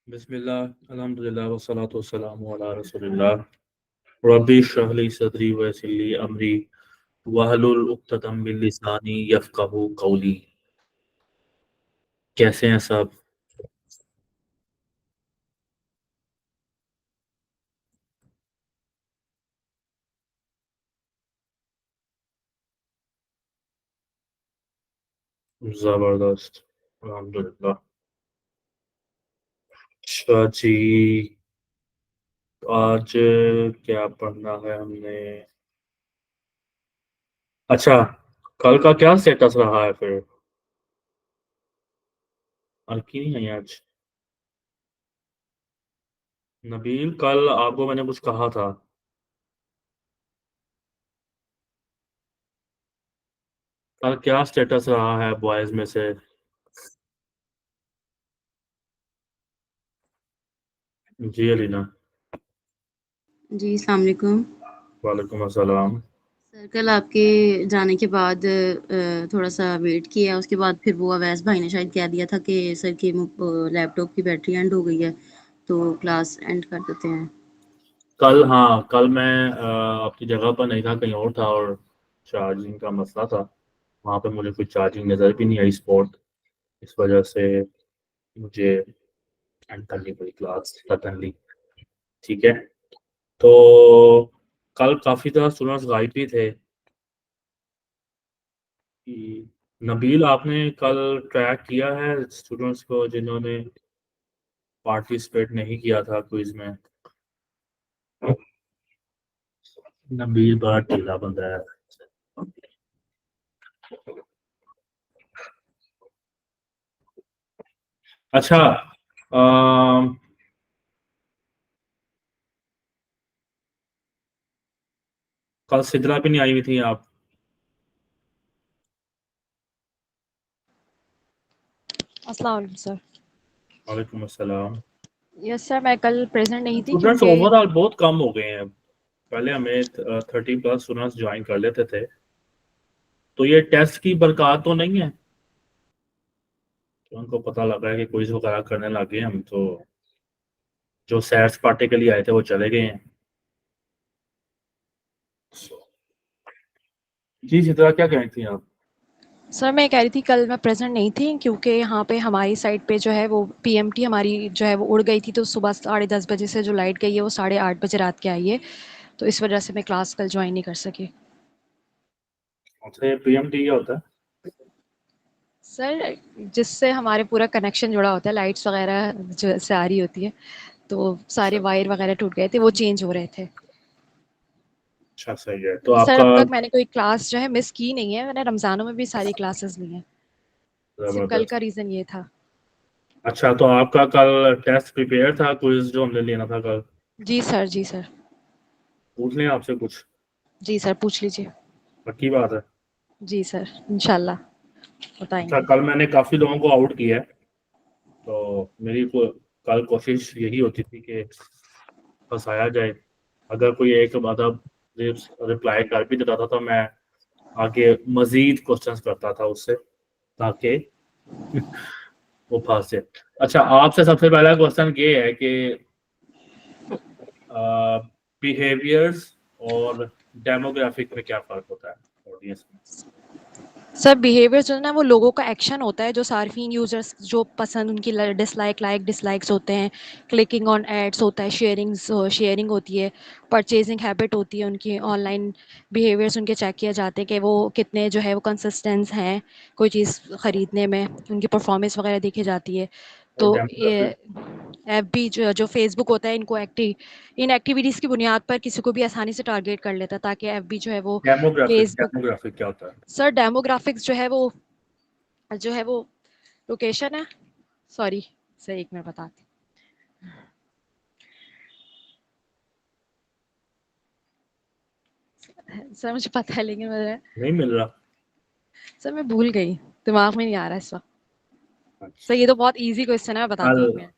बिस्मिल्लाह अल्हम्दुलिल्लाह वस्सलातु वस्सलामु अला रसूलिल्लाह रब्बी इश्रह ली सदरी व यस्सिर ली अमरी वहलुल उक़्दतम मिन लिसानी यफ़क़हू क़ौली। कैसे हैं सब? ज़बरदस्त, अल्हम्दुलिल्लाह। अच्छा जी, आज क्या पढ़ना है हमने? अच्छा, कल का क्या स्टेटस रहा है फिर? अलकी नहीं आई आज। नबील, कल आपको मैंने कुछ कहा था। कल क्या स्टेटस रहा है बॉयज में से? जी अलीना। जी, अस्सलाम वालेकुम। वालेकुम अस्सलाम। सर कल आपके जाने के बाद थोड़ा-सा वेट किया, उसके बाद फिर वो अवैस भाई ने शायद कह दिया था कि सर की लैपटॉप की बैटरी एंड हो गई है, तो क्लास एंड कर देते हैं। कल, हाँ, कल मैं आपकी जगह पर नहीं था, कहीं और था और चार्जिंग का मसला था। वहाँ पे मुझे कोई चार्जिंग नज़र भी नहीं आई स्पॉट। इस वजह से मुझे एंड करनी पड़ी क्लास सडनली। ठीक है, तो कल काफ़ी ज़्यादा स्टूडेंट्स गायब भी थे। कि नबील, आपने कल ट्रैक किया है स्टूडेंट्स को जिन्होंने पार्टिसिपेट नहीं किया था क्विज में? नबील बड़ा ढीला बंदा है। अच्छा, अम, कल सिद्रा भी नहीं आई हुई थी आप? अस्सलाम वालेकुम सर। वालेकुम अस्सलाम। यस सर, मैं कल प्रेजेंट नहीं थी स्टूडेंट्स क्योंकि ओवरऑल बहुत कम हो गए हैं। पहले हमें 30+ स्टूडेंट्स ज्वाइन कर लेते थे। तो ये टेस्ट की बरकत तो नहीं है कि उनको पता लगा है कि क्विज वगैरह करने लगे हम तो जो सैर सपाटे के लिए आए थे वो चले गए हैं। जी चित्रा, क्या कह रही थी आप? सर मैं कह रही थी कल मैं प्रेजेंट नहीं थी क्योंकि यहाँ पे हमारी साइड पे जो है वो पीएमटी हमारी जो है वो उड़ गई थी, तो सुबह 10:30 बजे से जो लाइट गई है वो 8:30 बजे रात के आई है, तो इस वजह से मैं क्लास कल ज्वाइन नहीं कर सकी। अच्छा, ये पीएमटी क्या होता है? सर जिससे हमारे पूरा कनेक्शन जुड़ा होता है, लाइट्स वगैरह जो से आ रही होती है, तो सारे अच्छा। वायर वगैरह टूट गए थे, वो चेंज हो रहे थे। अच्छा, सही है तो सर आपका। अब तक मैंने कोई क्लास जो है मिस की नहीं है, मैंने रमज़ानों में भी सारी क्लासेस ली हैं, सिर्फ कल का जबरदस्त। रीज़न ये था। अच्छा, तो आपका कल टेस्ट प्रिपेयर था क्विज जो हमने लेना था कल? जी सर, जी सर। पूछ लें आपसे कुछ? जी सर, पूछ लीजिए। पक्की बात है? जी सर, इंशाल्लाह अच्छा, बताएँगे। कल मैंने काफी लोगों को आउट किया है तो कल कोशिश यही होती थी कि फंसाया जाए। अगर कोई एक आधा रिप्लाई कर भी देता था तो मैं आगे मजीद क्वेश्चंस करता था उससे ताकि वो फंस जाए। अच्छा, आपसे सबसे पहला क्वेश्चन ये है कि बिहेवियर्स और डेमोग्राफिक में क्या फर्क होता है ऑडियंस में? सर बिहेवियर जो है ना वो लोगों का एक्शन होता है, जो सार्फिन यूजर्स जो पसंद उनकी डिसलाइक लाइक डिसलाइक्स होते हैं, क्लिकिंग ऑन एड्स होता है, शेयरिंग होती है, परचेजिंग हैबिट होती है उनकी, ऑनलाइन बिहेवियर्स उनके चेक किए जाते हैं कि वो कितने जो है वो कंसिस्टेंस हैं कोई चीज़ ख़रीदने में, उनकी परफॉर्मेंस वगैरह देखी जाती है। और तो ये डेमोग्राफिक? एफबी जो जो फेसबुक होता है इनको इन एक्टिविटीज़ की बुनियाद पर किसी को भी आसानी से टारगेट कर लेता है, ताकि एफबी जो है वो फेसबुक। डेमोग्राफिक क्या होता है? सर डेमोग्राफिक्स जो है वो लोकेशन है। सॉरी सर, एक मिनट बताती हूँ। सर मुझे पता है लेकिन नहीं मिल रहा? मैं भूल गई, दिमाग में नहीं आ रहा इस वक्त। सर अच्छा। ये तो बहुत इजी क्वेश्चन है, मैं बताती हूँ, एक कल, मिनट।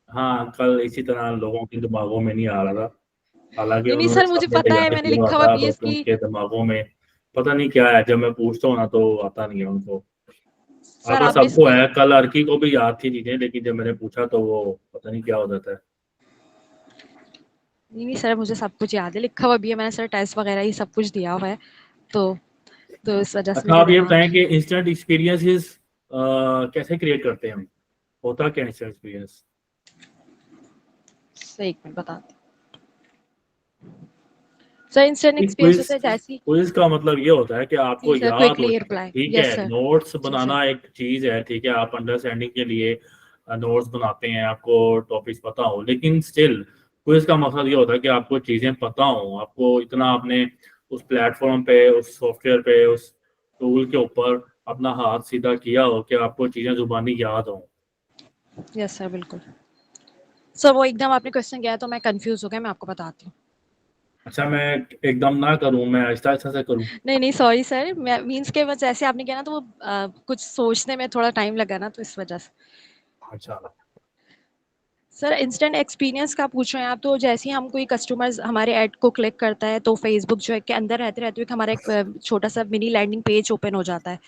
हाँ, कल इसी तरह लोगों के दिमागों में नहीं आ रहा था। हालांकि नहीं नहीं उन्होंने सर, मुझे सबने पता है, तैयार मैंने किया हुआ लिखा हुआ था बट बीएस की। उनके दिमागों में पता नहीं क्या है। जब मैं पूछता हूँ ना तो आता नहीं है उनको। सर अगर आप सबको बेसिकली है, कल अर्की को भी याद थी चीजें, लेकिन जब मैंने पूछा तो वो पता नहीं क्या हो जाता है। नहीं सर, मुझे सब कुछ याद है, लिखा हुआ भी है मैंने सर, टेस्ट वगैरह ही सब कुछ दिया हुआ है, तो इस वजह से अच्छा, मेरे आप ये दिमाग बताएं कि इंस्टेंट एक्सपीरियंसेस कैसे क्रिएट करते हैं हम, होता क्या इंस्टेंट एक्सपीरियंस? से एक मिनट बताती हूँ। सर इंस्टेंट एक्सपीरियंस क्विज होता है जैसी। क्विज का मतलब ये होता है कि आपको जी सर, याद हो क्विकली जाए, रिप्लाई। ठीक यस है, सर। नोट्स जी सर। बनाना एक चीज है, ठीक है, आप अंडरस्टैंडिंग के लिए नोट्स बनाते हैं, आपको टॉपिक्स पता हो, लेकिन स्टिल क्विज का मकसद ये होता है कि आपको चीजें पता हो, आपको इतना आपने उस प्लेटफॉर्म पे, उस सॉफ्टवेयर पे, उस टूल के ऊपर अपना हाथ सीधा किया हो कि आपको चीजें जुबानी याद हो। यस सर, बिल्कुल। सर वो एकदम आपने क्वेश्चन किया तो मैं कंफ्यूज हो गया, मैं आपको बताती हूँ। अच्छा, मैं एकदम ना करूं, मैं आहिस्ता आहिस्ता से करूं? नहीं नहीं, सॉरी सर, मैं मीन्स के बस ऐसे आपने किया ना, तो वो कुछ सोचने में थोड़ा टाइम लगा ना, तो इस वजह से। अच्छा। सर इंस्टेंट एक्सपीरियंस का पूछ रहे हैं आप, तो जैसे ही हम कोई कस्टमर्स हमारे ऐड को क्लिक करता है, तो फेसबुक जो है के अंदर रहते रहते हुए हमारा एक छोटा सा मिनी लैंडिंग पेज ओपन हो जाता है।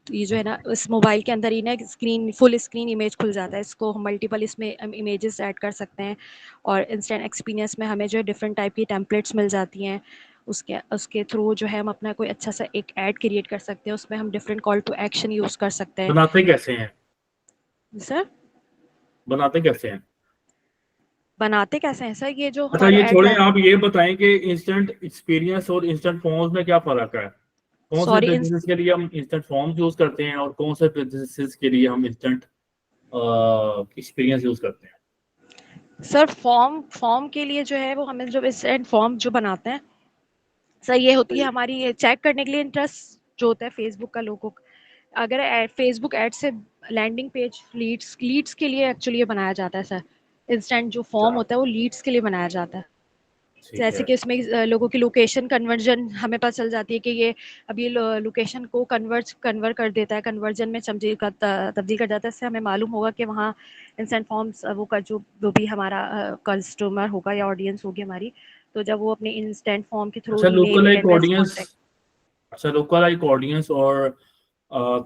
तो ये जो है ना, इस मोबाइल के अंदर ही ना स्क्रीन, फुल स्क्रीन इमेज खुल जाता है, इसको हम मल्टीपल इसमें इमेजेस ऐड कर सकते हैं। और इंस्टेंट एक्सपीरियंस में हमें जो है डिफरेंट टाइप की टेम्पलेट्स मिल जाती हैं। उसके उसके थ्रू जो है हम अपना कोई अच्छा सा एक ऐड क्रिएट कर सकते हैं, उसमें हम different call to action use कर सकते हैं। बनाते कैसे हैं? सर बनाते कैसे हैं? बनाते कैसे हैं सर, ये जो अच्छा, हमारे ये ऐड छोड़े, ला। आप ये बताएं कि इंस्टेंट एक्सपीरियंस और इंस्टेंट फॉर्म्स में क्या फर्क है? कौन से सॉरी, बिजनेस के लिए हम इंस्टेंट फॉर्म्स यूज करते हैं और कौन से बिजनेसेस के लिए हम इंस्टेंट एक्सपीरियंस यूज करते हैं? सर फॉर्म फॉर्म के लिए जो है वो हमें जो इंस्टेंट फॉर्म जो बनाते हैं सर, ये होती है हमारी चेक करने के लिए इंटरेस्ट जो होता है फेसबुक का लोगों का। अगर फेसबुक एड से लैंडिंग पेज लीड्स लीड्स के लिए एक्चुअली ये बनाया जाता है सर। इंस्टेंट जो फॉर्म अच्छा, होता है वो लीड्स के लिए बनाया जाता है। ठीक जैसे है। कि उसमें लोगों की लोकेशन कन्वर्जन हमें पता चल जाती है कि ये अब ये लोकेशन को कन्वर्ट कर देता है, कन्वर्जन में तब्दील कर जाता है। इससे हमें मालूम होगा कि वहाँ इंस्टेंट फॉर्म्स वो का जो भी हमारा कस्टमर होगा या ऑडियंस होगी हमारी, तो जब वो अपने इंस्टेंट फॉर्म के थ्रू अच्छा, email local like address audience contact. अच्छा, लोकल लाइक ऑडियंस और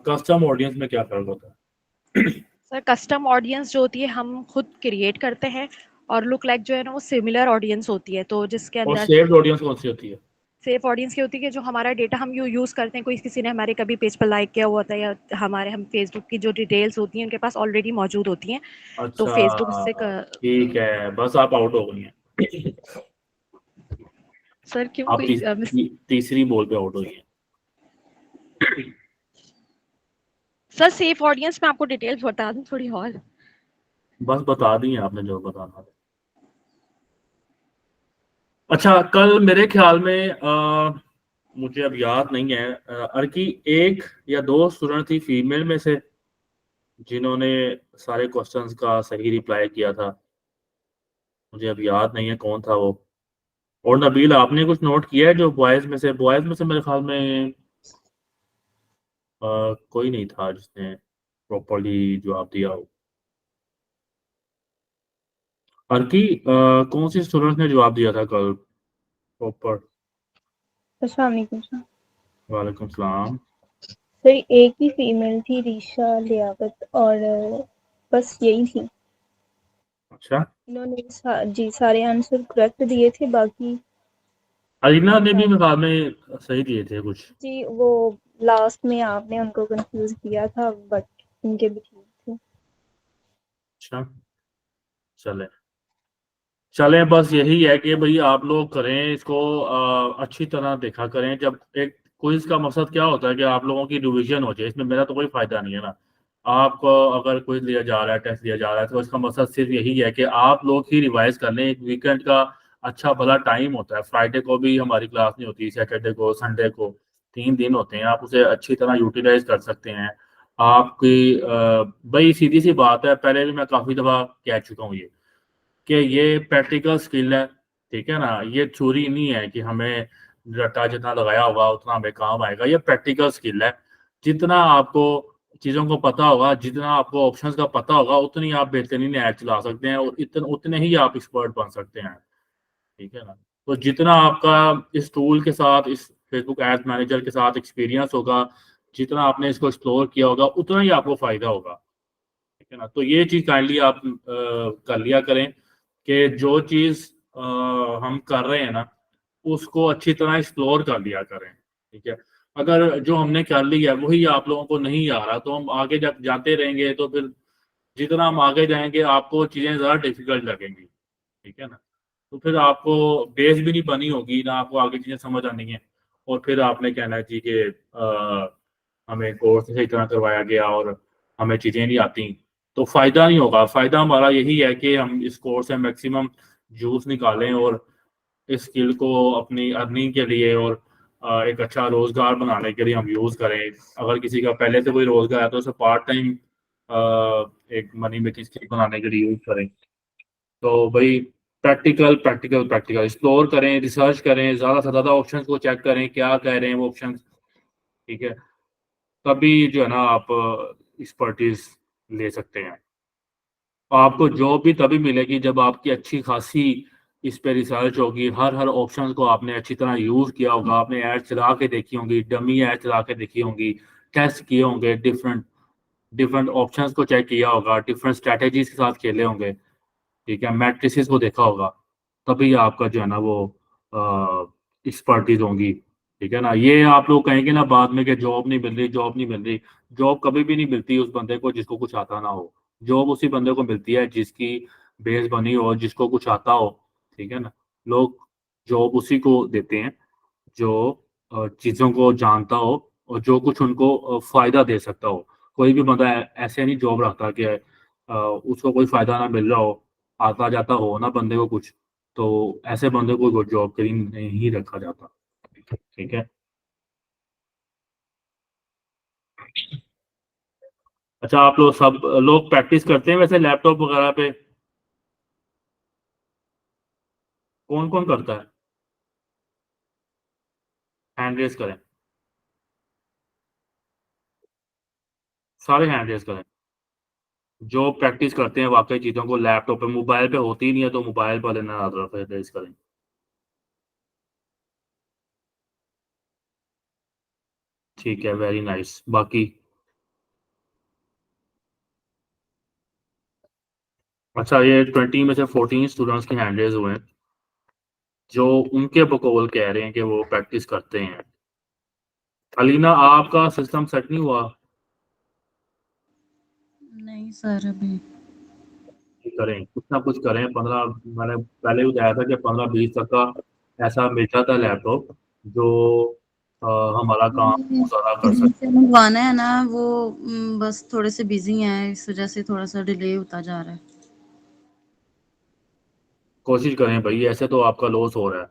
कस्टम ऑडियंस में क्या फर्क होता है? सर कस्टम ऑडियंस जो होती है हम खुद क्रिएट करते हैं, और लुक लाइक जो है ना वो सिमिलर ऑडियंस होती है, तो जिसके और अंदर सेव्ड ऑडियंस कौन सी होती है? सेफ ऑडियंस की होती है कि जो हमारा डेटा हम यूज़ करते हैं, कोई किसी ने हमारे कभी पेज पर लाइक किया हुआ था, या हमारे हम फेसबुक की जो डिटेल्स होती हैं उनके पास ऑलरेडी मौजूद होती हैं, तो अच्छा, फेसबुक इससे ठीक है, बस आप आउट हो गई हैं। सर क्यों आप कोई तीसरी बॉल पे आउट हुई हैं। सर सेफ ऑडियंस में आपको डिटेल्स बता दूं थोड़ी और। बस बता दी आपने जो बताना था। अच्छा, कल मेरे ख्याल में मुझे अब याद नहीं है, अर्की एक या दो स्टूडेंट थी फीमेल में से जिन्होंने सारे क्वेश्चंस का सही रिप्लाई किया था। मुझे अब याद नहीं है कौन था वो। और नबील, आपने कुछ नोट किया है जो बॉयज में से मेरे ख्याल में कोई नहीं था जिसने प्रॉपरली जवाब दिया हो। अर्की, कौन सी स्टूडेंट ने जवाब दिया था कल प्रॉपर? अस्सलाम वालेकुम सर। वालेकुम सलाम। सर एक ही फीमेल थी, रीशा लियाकत, और बस यही थी। अच्छा, इन्होंने जी सारे आंसर करेक्ट दिए थे, बाकी अलीना ने भी सारे मेरे ख्याल में सही दिए थे कुछ। जी वो लास्ट में आपने उनको कंफ्यूज किया था, बट उनके भी ठीक थे। अच्छा, चले चलें, बस यही है कि भाई आप लोग करें इसको, अच्छी तरह देखा करें। जब एक क्विज का मकसद क्या होता है कि आप लोगों की रिवीजन हो जाए, इसमें मेरा तो कोई फायदा नहीं है ना। आपको अगर क्विज लिया जा रहा है, टेस्ट लिया जा रहा है, तो इसका मकसद सिर्फ यही है कि आप लोग ही रिवाइज कर लें। एक वीकेंड का अच्छा भला टाइम होता है, फ्राइडे को भी हमारी क्लास नहीं होती, सैटरडे को, संडे को, 3 दिन होते हैं, आप उसे अच्छी तरह यूटिलाइज कर सकते हैं। आपकी भाई सीधी सी बात है, पहले भी मैं काफी दफा कह चुका हूँ ये, कि ये प्रैक्टिकल स्किल है, ठीक है ना। ये थ्योरी नहीं है कि हमें रट्टा जितना लगाया होगा उतना हमें काम आएगा। ये प्रैक्टिकल स्किल है। जितना आपको चीज़ों को पता होगा, जितना आपको ऑप्शंस का पता होगा, उतनी आप बेहतरीन ऐड चला सकते हैं और उतने ही आप एक्सपर्ट बन सकते हैं, ठीक है ना। तो जितना आपका इस टूल के साथ, इस फेसबुक एड्स मैनेजर के साथ एक्सपीरियंस होगा, जितना आपने इसको एक्सप्लोर किया होगा उतना ही आपको फायदा होगा, ठीक है ना। तो ये चीज काइंडली आप कर लिया करें कि जो चीज हम कर रहे हैं ना उसको अच्छी तरह एक्सप्लोर कर लिया करें, ठीक है। अगर जो हमने कर लिया है वही आप लोगों को नहीं आ रहा तो हम आगे जाते रहेंगे, तो फिर जितना हम आगे जाएंगे आपको चीजें ज्यादा डिफिकल्ट लगेंगी, ठीक है ना। तो फिर आपको बेस भी नहीं बनी होगी ना, आपको आगे चीजें समझ आनी है, और फिर आपने कहना है जी कि हमें कोर्स सही तरह करवाया गया और हमें चीजें नहीं आती, तो फायदा नहीं होगा। फायदा हमारा यही है कि हम इस कोर्स से मैक्सिमम जूस निकालें और इस स्किल को अपनी अर्निंग के लिए और एक अच्छा रोजगार बनाने के लिए हम यूज करें। अगर किसी का पहले से कोई रोजगार है तो उसे पार्ट टाइम एक मनी मेकिंग स्किल बनाने के लिए यूज करें। तो भाई प्रैक्टिकल प्रैक्टिकल प्रैक्टिकल एक्सप्लोर करें, रिसर्च करें, ज्यादा से ज्यादा ऑप्शंस को चेक करें क्या कह रहे हैं वो ऑप्शंस, ठीक है। तभी जो है ना आप एक्सपर्टीज ले सकते हैं। आपको जॉब भी तभी मिलेगी जब आपकी अच्छी खासी इस पे रिसर्च होगी, हर हर ऑप्शन को आपने अच्छी तरह यूज किया होगा, आपने ऐड चला के देखी होंगी, डमी ऐड चला के देखी होंगी, टेस्ट किए होंगे, डिफरेंट डिफरेंट ऑप्शंस को चेक किया होगा, डिफरेंट स्ट्रेटेजीज के साथ खेले होंगे, ठीक है, मैट्रिसेस को देखा होगा, तभी आपका जो है ना वो एक्सपर्टीज होंगी, ठीक है ना। ये आप लोग कहेंगे ना बाद में कि जॉब नहीं मिल रही, जॉब नहीं मिल रही, जॉब कभी भी नहीं मिलती उस बंदे को जिसको कुछ आता ना हो। जॉब उसी बंदे को मिलती है जिसकी बेस बनी हो, जिसको कुछ आता हो, ठीक है ना। लोग जॉब उसी को देते हैं जो चीज़ों को जानता हो और जो कुछ उनको फायदा दे सकता हो। कोई भी बंदा ऐसे नहीं जॉब रखता कि उसको कोई फायदा ना मिल रहा हो, आता जाता हो ना बंदे को कुछ, तो ऐसे बंदे को जॉब के लिए नहीं रखा जाता, ठीक है। अच्छा, आप लोग सब लोग प्रैक्टिस करते हैं वैसे लैपटॉप वगैरह पे? कौन कौन करता है? हैंड रेस करें, सारे हैंड रेस करें जो प्रैक्टिस करते हैं वाकई चीज़ों को लैपटॉप पे, मोबाइल पे होती ही नहीं है तो मोबाइल पर लेना रेस करें। ठीक है, वेरी नाइस। बाकी अच्छा, ये 20 में से 14 स्टूडेंट्स के हैंड रेज हुए हैं जो उनके बकौल कह रहे हैं कि वो प्रैक्टिस करते हैं। अलीना, आपका सिस्टम सेट नहीं हुआ? नहीं सर अभी। करें, कुछ ना कुछ करें। 15, मैंने पहले भी बताया था कि 15-20 तक का ऐसा मिलता था लैपटॉप जो हमारा काम ज्यादा कर सकते। जिनसे मंगवाना है ना वो बस थोड़े से बिजी हैं, इस वजह से थोड़ा सा डिले होता जा रहा है। कोशिश करें भाई, ऐसे तो आपका लॉस हो रहा है।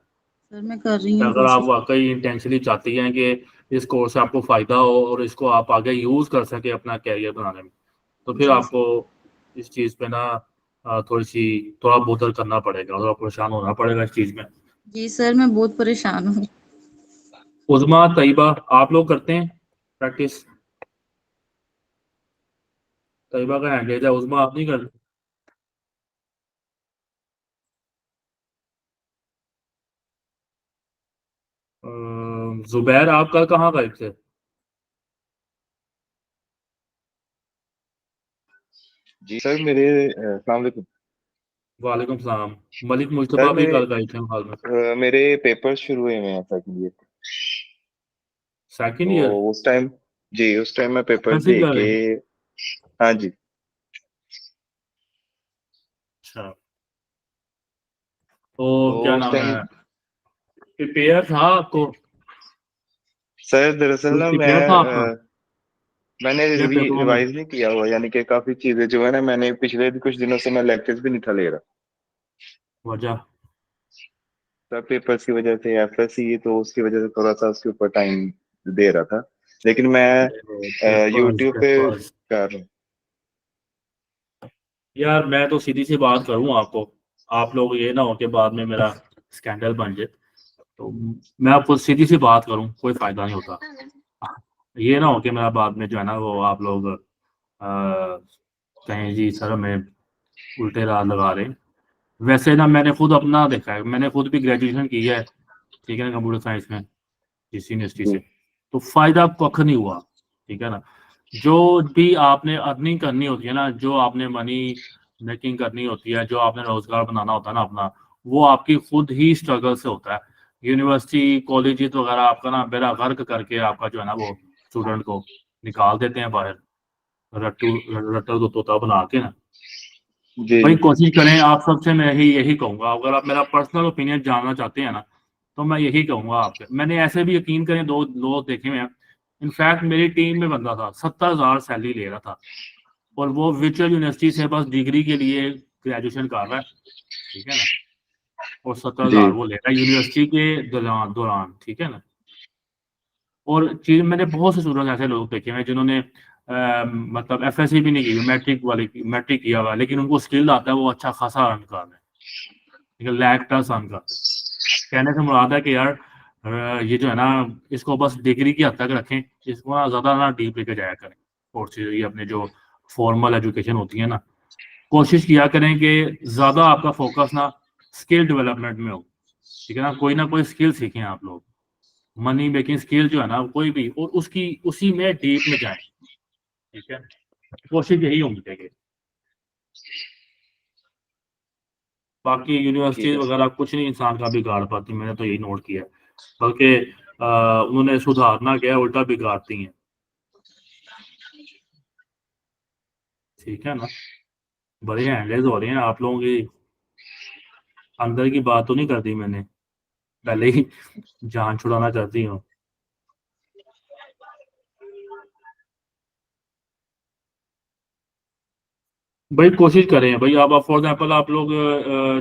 सर मैं कर रही हूँ अगर आप कोशिश। वाकई इंटेंशनली चाहती हैं कि इस कोर्स से आपको फायदा हो और इसको आप आगे यूज कर सके अपना कैरियर बनाने में, तो फिर जी आपको इस चीज पे ना थोड़ा बहुत करना पड़ेगा, थोड़ा परेशान होना पड़ेगा इस चीज में। जी सर मैं बहुत परेशान हूँ। उजमा, तैयबा, आप लोग करते हैं प्रैक्टिस? तैयबा का हैंड है, उजमा आप नहीं करते? जुबैर, आप कल कहाँ गए थे? जी सर मेरे अस्सलाम वालेकुम। वालेकुम सलाम। मलिक सर मुस्तफा भी मेरे कल गए थे हाल में। मेरे पेपर शुरू हुए हैं सेकंड ईयर। Second year? तो उस टाइम, जी उस टाइम मैं पेपर कैसे दे कर के, रहे हैं? हाँ जी। अच्छा, तो क्या तो उस नाम टाइम है, प्रिपेयर था आपको? सर दरअसल कुछ ना प्रिपेयर था आपका मैंने या पेपरों में? रिवाइज नहीं किया हुआ, यानी कि काफी चीजें जो है ना, मैंने पिछले कुछ दिनों से मैं लेक्चर्स भी नहीं था ले रहा। वजह? सब पेपर्स की वजह से, एफएससी, तो उसकी वजह से थोड़ा सा उसके ऊपर टाइम दे रहा था, लेकिन मैं पेपर्स यूट्यूब पे पेपर्स कर रहा हूँ। यार मैं तो सीधी सी बात करूं आपको, आप लोग ये ना हो कि बाद में मेरा स्कैंडल बन जाए, तो मैं आपको सीधी सी बात करूं, कोई फायदा नहीं होता। ये ना हो कि मेरा बाद में जो है ना वो आप लोग कहें जी सर हमें उल्टे राह लगा रहे हैं। वैसे ना मैंने खुद अपना देखा है, मैंने खुद भी ग्रेजुएशन की है, ठीक है ना, कंप्यूटर साइंस में इसी यूनिवर्सिटी जी से। तो फायदा कख नहीं हुआ, ठीक है ना। जो भी आपने अर्निंग करनी होती है ना, जो आपने मनी मेकिंग करनी होती है, जो आपने रोजगार बनाना होता है ना अपना, वो आपकी खुद ही स्ट्रगल से होता है। यूनिवर्सिटी कॉलेज वगैरह आपका ना बेड़ा गर्क करके आपका जो है ना वो स्टूडेंट को निकाल देते हैं बाहर, रट्टू रट्टर को तोता बना के ना। जी भाई जी कोशिश करें, आप सबसे मैं यही कहूंगा, अगर आप मेरा पर्सनल ओपिनियन जानना चाहते हैं ना, तो मैं यही कहूंगा आपके। मैंने ऐसे भी यकीन करें 2 लोग देखे हुए हैं। इनफैक्ट मेरी टीम में बंदा था 70,000 सैलरी ले रहा था, और वो वर्चुअल यूनिवर्सिटी से बस डिग्री के लिए ग्रेजुएशन कर रहा है, ठीक है ना, और 70,000 जी वो ले रहा है यूनिवर्सिटी के दौरान, ठीक है ना। और चीज मैंने बहुत से स्टूडेंट ऐसे लोग देखे हैं जिन्होंने मतलब एफएससी भी नहीं की, मैट्रिक किया हुआ है, लेकिन उनको स्किल आता है, वो अच्छा खासा अर्न कर रहे हैं, ठीक है, लाख प्लस अर्न कर रहे हैं। कहने से मुराद है कि यार ये जो है ना, इसको बस डिग्री की हद तक रखें, इसको ना ज्यादा ना डीप लेके जाया करें। और चीज ये अपने जो फॉर्मल एजुकेशन होती है ना, कोशिश किया करें कि ज्यादा आपका फोकस ना स्किल डेवलपमेंट में हो, ठीक है ना कोई स्किल सीखें आप लोग। मनी मेकिंग स्किल जो है ना कोई भी, और उसकी उसी में डीप में जाएं, ठीक है। कोशिश यही होनी चाहिए। बाकी ठीक यूनिवर्सिटीज है। वगैरह कुछ नहीं इंसान का बिगाड़ पाती, मैंने तो यही नोट किया है। बल्कि उन्होंने सुधारना क्या है, उल्टा बिगाड़ती हैं, ठीक है ना। बड़े हैंडल्स हो रहे हैं आप लोगों की। अंदर की बात तो नहीं कर दी मैंने, पहले ही जान छुड़ाना चाहती हूँ। भाई कोशिश करें भाई, आप फॉर एग्जाम्पल आप लोग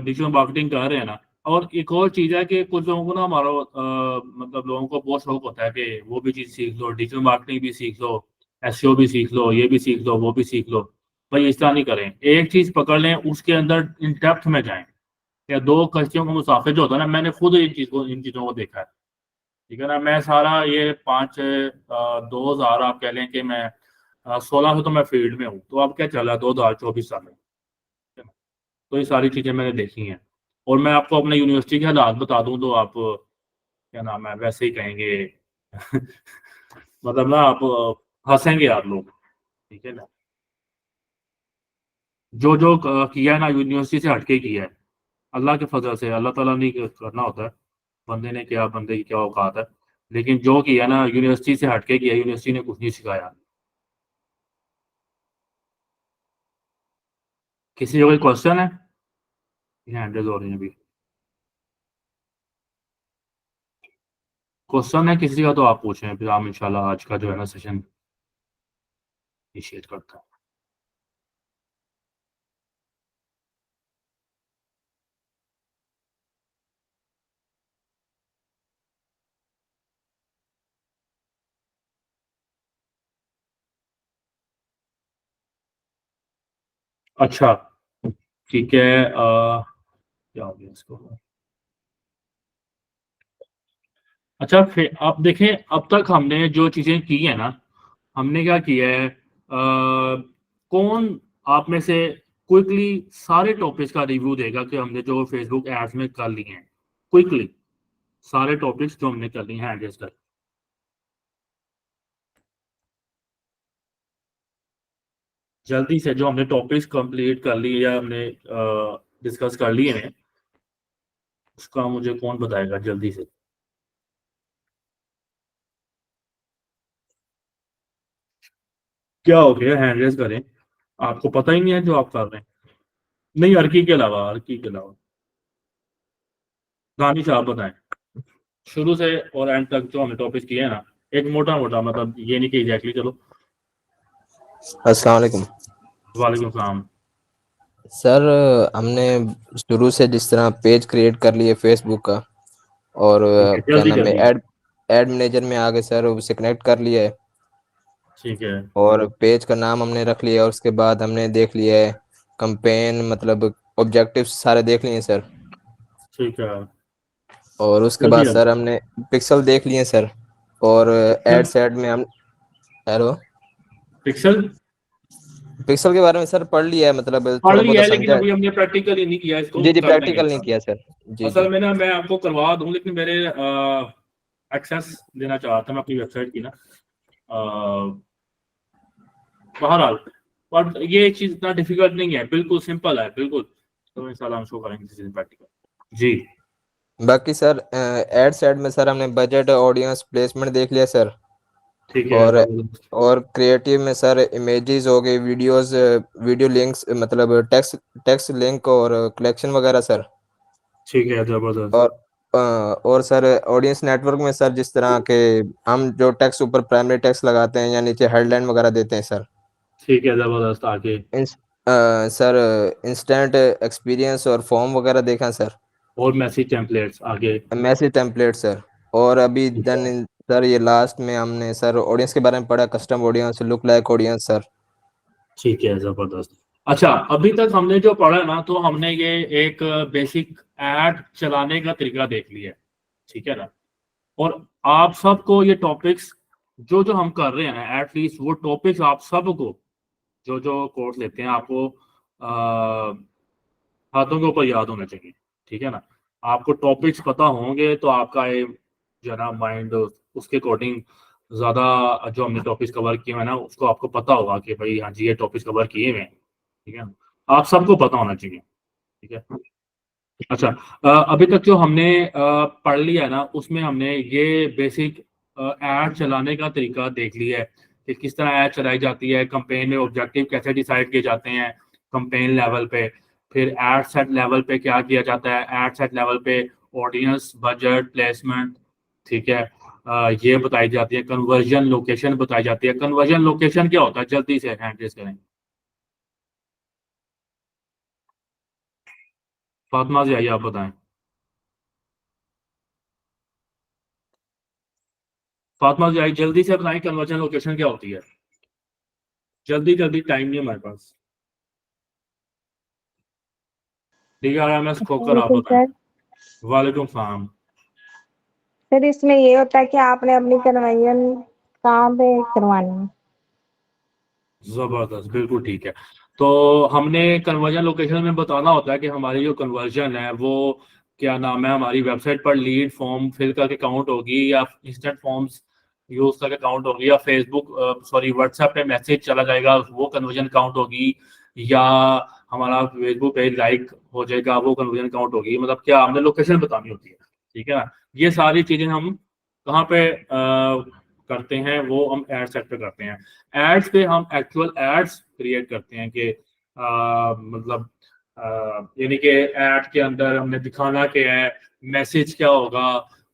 डिजिटल मार्केटिंग कर रहे हैं ना। और एक और चीज है कि कुछ लोगों को ना हमारा मतलब लोगों को बहुत शौक होता है कि वो भी चीज सीख लो, डिजिटल मार्केटिंग भी सीख लो, एसईओ भी सीख लो, ये भी सीख लो, वो भी सीख लो। भाई इस तरह नहीं करें, एक चीज पकड़ लें, उसके अंदर इन डेप्थ में जाएं। या दो कश्तियों का मुसाफिर जो होता है ना, मैंने खुद इन चीजों को देखा है, ठीक है ना। मैं सारा ये 2000 आप कह लें कि मैं 16 से तो मैं फील्ड में हूँ, तो अब क्या चल रहा है 2024 साल में, ठीक है ना? तो ये सारी चीजें मैंने देखी हैं। और मैं आपको अपने यूनिवर्सिटी के हालात बता दूं तो आप क्या नाम है वैसे ही कहेंगे मतलब ना आप हंसेंगे आप लोग, ठीक है ना। जो जो किया है ना यूनिवर्सिटी से हटके किया है, अल्लाह के फजल से, अल्लाह ताला ने करना होता है, बंदे ने क्या, बंदे की क्या औकात है। लेकिन जो किया ना यूनिवर्सिटी से हटके किया, यूनिवर्सिटी ने कुछ नहीं सिखाया। किसी का कोई क्वेश्चन है? हैंडल हो रही है अभी। क्वेश्चन है किसी का तो आप पूछें, फिर हम इंशाल्लाह आज का जो है ना सेशन इनिशिएट करते हैं। अच्छा ठीक है, क्या हो गया इसको। अच्छा फिर आप देखें, अब तक हमने जो चीजें की है ना, हमने क्या किया है, कौन आप में से क्विकली सारे टॉपिक्स का रिव्यू देगा कि हमने जो फेसबुक एड्स में कर लिए हैं, क्विकली सारे टॉपिक्स जो हमने कर लिए हैं एड्रेस कर। जल्दी से जो हमने टॉपिक्स कंप्लीट कर लिए या हमने डिस्कस कर लिए हैं, उसका मुझे कौन बताएगा जल्दी से। क्या हो गया, हैंड रेज करें। आपको पता ही नहीं है जो आप कर रहे हैं? नहीं, अर्की के अलावा दानिश आप बताएं, शुरू से और एंड तक जो हमने टॉपिक किए हैं ना, एक मोटा मोटा, मतलब ये नहीं कि एग्जैक्टली। चलो। अस्सलाम वालेकुम वालेकुम सलाम। सर। हमने शुरू से जिस तरह पेज क्रिएट कर लिए फेसबुक का, और ठीक है, क्या जल्दी नाम है, जल्दी। ऐड मैनेजर में आगे सर उसे कनेक्ट कर लिया है, ठीक है। और पेज का नाम हमने रख लिया, और उसके बाद हमने देख लिया है कंपेन, मतलब ऑब्जेक्टिव्स सारे देख लिए सर। ठीक है, और उसके जल्दी बाद जल्दी। सर हमने पिक्सल देख लिए सर, और पिक्सल। एड सेड में हम, हेलो, पिक्सल पिक्सल के बारे में सर पढ़ लिया है, मतलब पढ़ थोड़ा बहुत लिया है, लेकिन समझा है। अभी हमने प्रैक्टिकल ही नहीं किया, इसको जी जी, करना ही है प्रैक्टिकल नहीं साथ। किया सर। जी जी असल में ना मैं आपको करवा दूं, लेकिन मेरे एक्सेस देना चाहता था मैं अपनी वेबसाइट की ना, बहरहाल, और ये चीज इतना डिफिकल्ट नहीं है, बिल्कुल सिंपल है, बिल्कुल। तो इंशाल्लाह हम शो करेंगे किसी दिन प्रैक्टिकल। जी बाकी सर एड साइड में सर हमने बजट ऑडियंस प्लेसमेंट देख लिया सर। ठीक है, और जबरदस्त। और क्रिएटिव में सर इमेजेस हो गई, वीडियोस, वीडियो लिंक्स, मतलब टेक्स्ट टेक्स्ट लिंक और कलेक्शन वगैरह सर। ठीक है, जबरदस्त। और और सर ऑडियंस नेटवर्क में सर जिस तरह के हम जो टेक्स्ट ऊपर प्राइमरी टेक्स्ट लगाते हैं या नीचे हेडलाइन वगैरह देते हैं सर। ठीक है, जबरदस्त। आगे? सर इंस्टेंट एक्सपीरियंस और फॉर्म वगैरह देखा सर। और मैसेज टेम्पलेट्स? आगे? Message template sir. और अभी ठीक है। देन सर ये लास्ट में हमने सर ऑडियंस के बारे में पढ़ा, custom audience, look like audience sir. ठीक है, जबरदस्त। अच्छा, अभी तक हमने जो पढ़ा ना, तो हमने ये एक बेसिक ऐड चलाने का तरीका देख लिया है, ठीक है ना। और आप सबको ये टॉपिक्स जो जो हम कर रहे हैं ना, एटलीस्ट वो टॉपिक्स आप सबको, जो जो कोर्स लेते हैं, आपको हाथों के ऊपर याद होना चाहिए, ठीक है ना। आपको टॉपिक्स पता होंगे तो आपका ये जो है ना माइंड उसके अकॉर्डिंग ज्यादा, जो हमने टॉपिक्स कवर किए हैं ना, उसको आपको पता होगा कि भाई हाँ जी ये टॉपिक्स कवर किए हुए हैं, ठीक है ना। आप सबको पता होना चाहिए, ठीक है। अच्छा, अभी तक जो हमने पढ़ लिया है ना, उसमें हमने ये बेसिक ऐड चलाने का तरीका देख लिया है कि किस तरह ऐड चलाई जाती है, कंपेन में ऑब्जेक्टिव कैसे डिसाइड किए जाते हैं कंपेन लेवल पे, फिर एड सेट लेवल पे क्या किया जाता है, एड सेट लेवल पे ऑडियंस, बजट, प्लेसमेंट, ठीक है। ये बताई जाती है, कन्वर्जन लोकेशन बताई जाती है। कन्वर्जन लोकेशन क्या होता है, जल्दी से हैंड रेज करें। फातिमा जी आइए, आप बताएं। फातिमा जी आई, जल्दी से बताएं कन्वर्जन लोकेशन क्या होती है। जल्दी जल्दी, टाइम नहीं है हमारे पास। DRMS खोकर, आप बिल्कुल बताएं। सर। वालेकुम सलाम। सर इसमें ये होता है कि आपने अपनी कन्वेंशन कहाँ पे करवानी है। जबरदस्त, बिल्कुल ठीक है। तो हमने कन्वर्जन लोकेशन में बताना होता है कि हमारी जो कन्वर्जन है वो क्या नाम है, हमारी वेबसाइट पर लीड फॉर्म फिल करके काउंट होगी, या इंस्टेंट फॉर्म्स यूज करके काउंट होगी, या फेसबुक सॉरी व्हाट्सएप पे मैसेज चला जाएगा वो कन्वर्जन काउंट होगी, या हमारा फेसबुक पेज लाइक हो जाएगा वो कन्वर्जन काउंट होगी। मतलब क्या हमने लोकेशन बतानी होती है, ठीक है ना। ये सारी चीजें हम कहाँ पे करते हैं, वो हम एड सेट पे करते हैं। एड्स पे हम एक्चुअल एड्स क्रिएट करते हैं कि मतलब यानी कि एड के अंदर हमने दिखाना क्या है, मैसेज क्या होगा,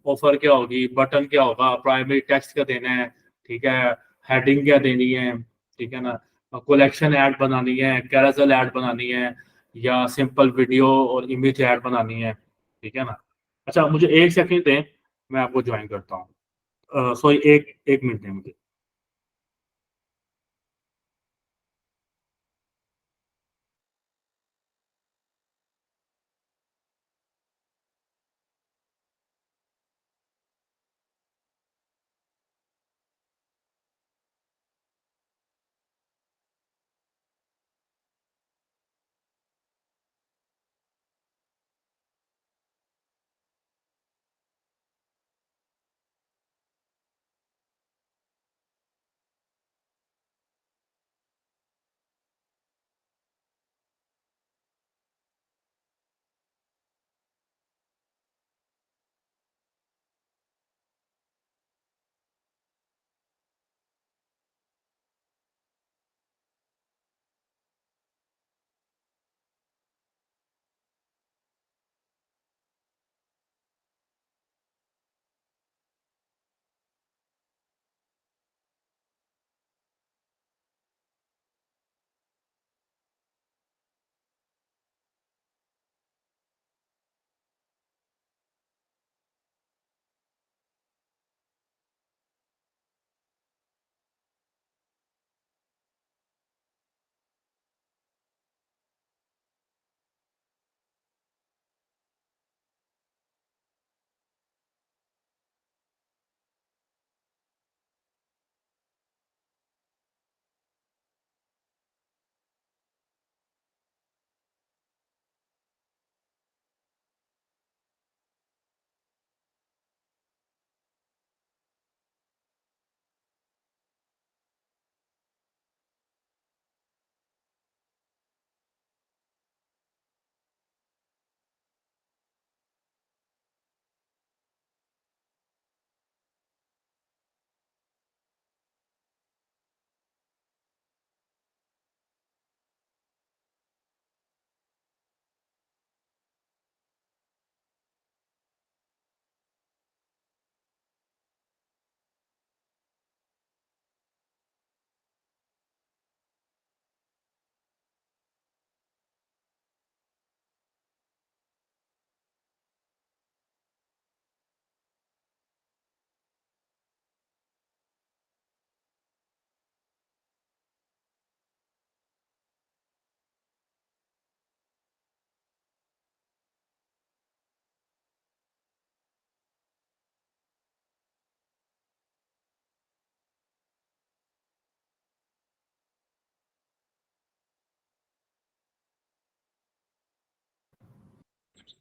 ऑफर क्या होगी, बटन क्या होगा, प्राइमरी टेक्स्ट क्या देना है, ठीक है, हेडिंग क्या देनी है, ठीक है ना, कलेक्शन ऐड बनानी है, कैरोसेल ऐड बनानी है, या सिंपल वीडियो और इमेज ऐड बनानी है, ठीक है ना। अच्छा, मुझे एक सेकंड दें, मैं आपको ज्वाइन करता हूँ। सॉरी, एक एक मिनट दें मुझे।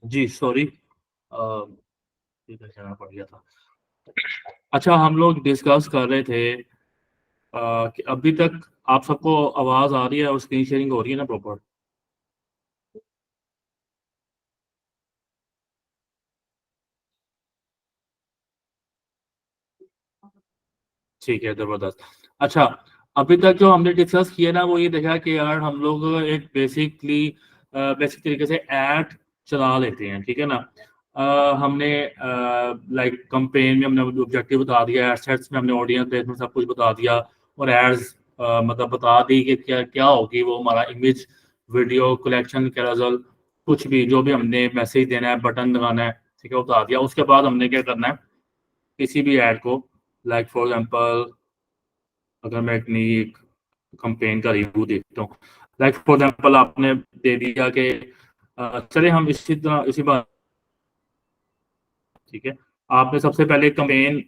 जी सॉरी, कहना पड़ गया था। अच्छा, हम लोग डिस्कस कर रहे थे कि अभी तक आप सबको आवाज आ रही है और स्क्रीन शेयरिंग हो रही है ना प्रॉपर? ठीक है, जबरदस्त। अच्छा, अभी तक जो हमने डिस्कस किया ना वो ये देखा कि यार हम लोग एक बेसिक तरीके से ऐड चला लेते हैं, ठीक है ना। हमने लाइक कंपेन में हमने ऑब्जेक्टिव बता दिया, एडसेट्स में हमने ऑडियंस प्लेसमेंट सब कुछ बता दिया, और एड्स मतलब बता दी कि क्या क्या होगी वो हमारा इमेज वीडियो कलेक्शन कैरोसेल कुछ भी जो भी हमने मैसेज देना है बटन लगाना है, ठीक है, वो बता दिया। उसके बाद हमने क्या करना है, किसी भी ऐड को लाइक फॉर एग्जांपल अगर मैं एक कंपेन का रिव्यू देखता हूँ, लाइक फॉर एग्जांपल आपने दे दिया कि चले हम इसी तरह इसी बात, ठीक है। आपने सबसे पहले कंपेन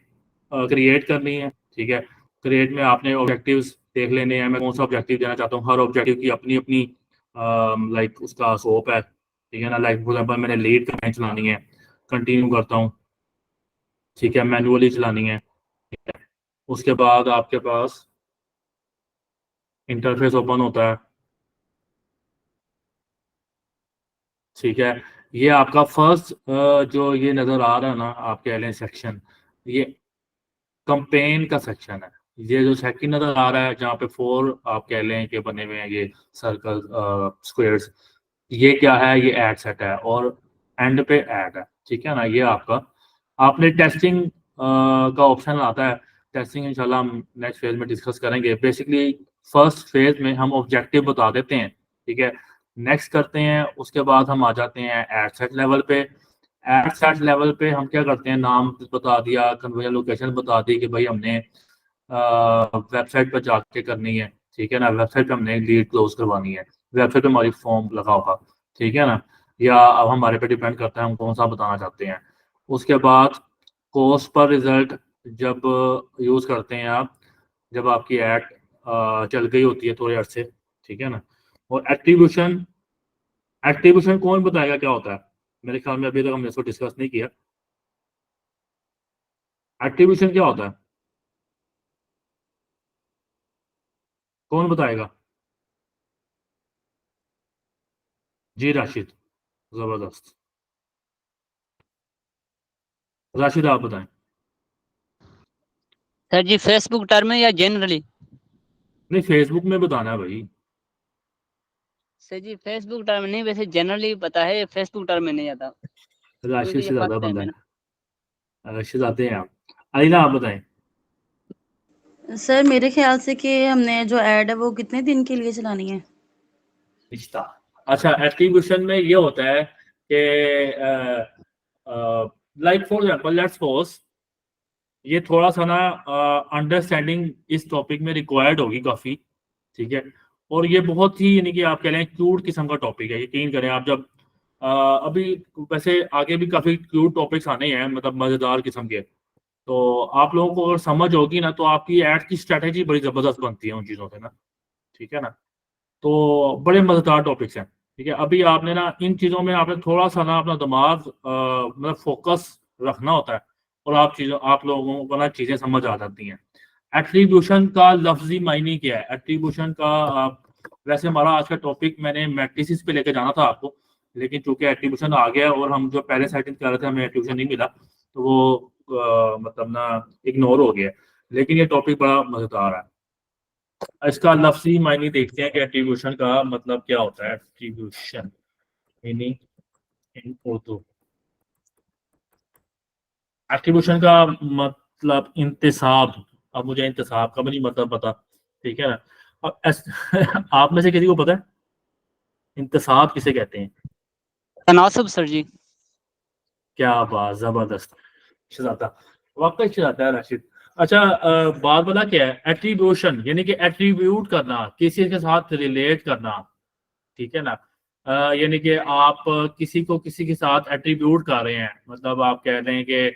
क्रिएट करनी है, ठीक है। क्रिएट में आपने ऑब्जेक्टिव्स देख लेने हैं, मैं कौन सा ऑब्जेक्टिव देना चाहता हूँ, हर ऑब्जेक्टिव की अपनी अपनी लाइक उसका स्कोप है, ठीक है ना। लाइक फॉर एग्जांपल मैंने लीड कंपेन चलानी है, कंटिन्यू करता हूँ, ठीक है, मैनुअली चलानी है, ठीक है। उसके बाद आपके पास इंटरफेस ओपन होता है, ठीक है। ये आपका फर्स्ट जो ये नजर आ रहा है ना आपके एलियन सेक्शन, ये कंपेन का सेक्शन है। ये जो सेक्शन नजर आ रहा है जहाँ पे 4 आप कह लें कि बने हुए हैं ये सर्कल स्क्वायर्स, ये क्या है, ये एड सेट है और एंड पे ऐड है, ठीक है ना। ये आपका आपने टेस्टिंग का ऑप्शन आता है। टेस्टिंग इंशाल्लाह हम नेक्स्ट फेज में डिस्कस करेंगे। बेसिकली फर्स्ट फेज में हम ऑब्जेक्टिव बता देते हैं, ठीक है, नेक्स्ट करते हैं, उसके बाद हम आ जाते हैं एड सेट लेवल पे। एड सेट लेवल पे हम क्या करते हैं, नाम बता दिया, कन्वर्जन लोकेशन बता दी कि भाई हमने वेबसाइट पर जाके करनी है, ठीक है ना, वेबसाइट पे हमने लीड क्लोज करवानी है, वेबसाइट पे हमारी फॉर्म लगा होगा, ठीक है ना। या अब हमारे पे डिपेंड करता है हम कौन सा बताना चाहते हैं। उसके बाद कोस्ट पर रिजल्ट जब यूज करते हैं आप, जब आपकी ऐड चल गई होती है थोड़े अरसे, ठीक है ना। और एट्रीब्यूशन, एट्रीब्यूशन कौन बताएगा क्या होता है? मेरे ख्याल में अभी तक हमने इसको डिस्कस नहीं किया। एट्रीब्यूशन क्या होता है, कौन बताएगा? जी राशिद, जबरदस्त। राशिद आप बताएं। सर जी फेसबुक टर्म है या जनरली? नहीं, फेसबुक में बताना है भाई। सर जी फेसबुक टर्म नहीं, वैसे जनरली पता है, फेसबुक टर्म में नहीं आता, राशिद क्योंकि ये से ज्यादा फर्स्ट टाइम बंदा है ना। है, राशिद आते हैं आप। अलीना आप बताएं। सर मेरे ख्याल से कि हमने जो ऐड है वो कितने दिन के लिए चलानी है? रिश्ता, अच्छा, एट्रीब्यूशन में ये होता है कि like for example let's suppose ये थोड़ा सा ना अंडरस्टैंडिंग इस टॉपिक में रिक्वायर्ड होगी काफी, ठीक है। और ये बहुत ही यानी कि आप कह लें क्यूट किस्म का टॉपिक है, यकीन करें आप जब अभी वैसे आगे भी काफी क्यूट टॉपिक्स आने हैं, मतलब मजेदार किस्म के। तो आप लोगों को अगर समझ होगी ना तो आपकी एड की स्ट्रेटेजी बड़ी जबरदस्त बनती है उन चीजों से ना, ठीक है ना। तो बड़े मजेदार टॉपिक्स हैं, ठीक है। अभी आपने ना इन चीजों में आपने थोड़ा सा ना अपना दिमाग मतलब फोकस रखना होता है, और आप लोगों को ना चीजें समझ आ जाती हैं। एट्रीब्यूशन का लफ्जी मायने क्या है? एट्रीब्यूशन का वैसे हमारा आज का टॉपिक मैंने मैट्रिसेस पे लेके जाना था आपको, लेकिन चूंकि एट्रीब्यूशन आ गया और हम जो पहले सेटिंग कर रहे थे हमें एट्रीब्यूशन नहीं मिला, तो वो मतलब ना इग्नोर हो गया। लेकिन ये टॉपिक बड़ा मजेदार है। इसका लफ्जी मायने देखते हैं कि एट्रीब्यूशन का मतलब क्या होता है। Attribution meaning in Urdu, attribution का मतलब इंतसाब। अब मुझे इंतसाब का भी नहीं मतलब पता, ठीक है ना। अब आप में से किसी को पता है इंतसाब किसे कहते हैं? तनासब सर जी। क्या बात, जबरदस्त शहजादा, वाकई शहजादा है राशिद। अच्छा, बात बता क्या है एट्रीब्यूशन, यानी कि एट्रीब्यूट करना, किसी के साथ रिलेट करना, ठीक है ना। यानी कि आप किसी को किसी के साथ एट्रीब्यूट कर रहे हैं, मतलब आप कह रहे हैं कि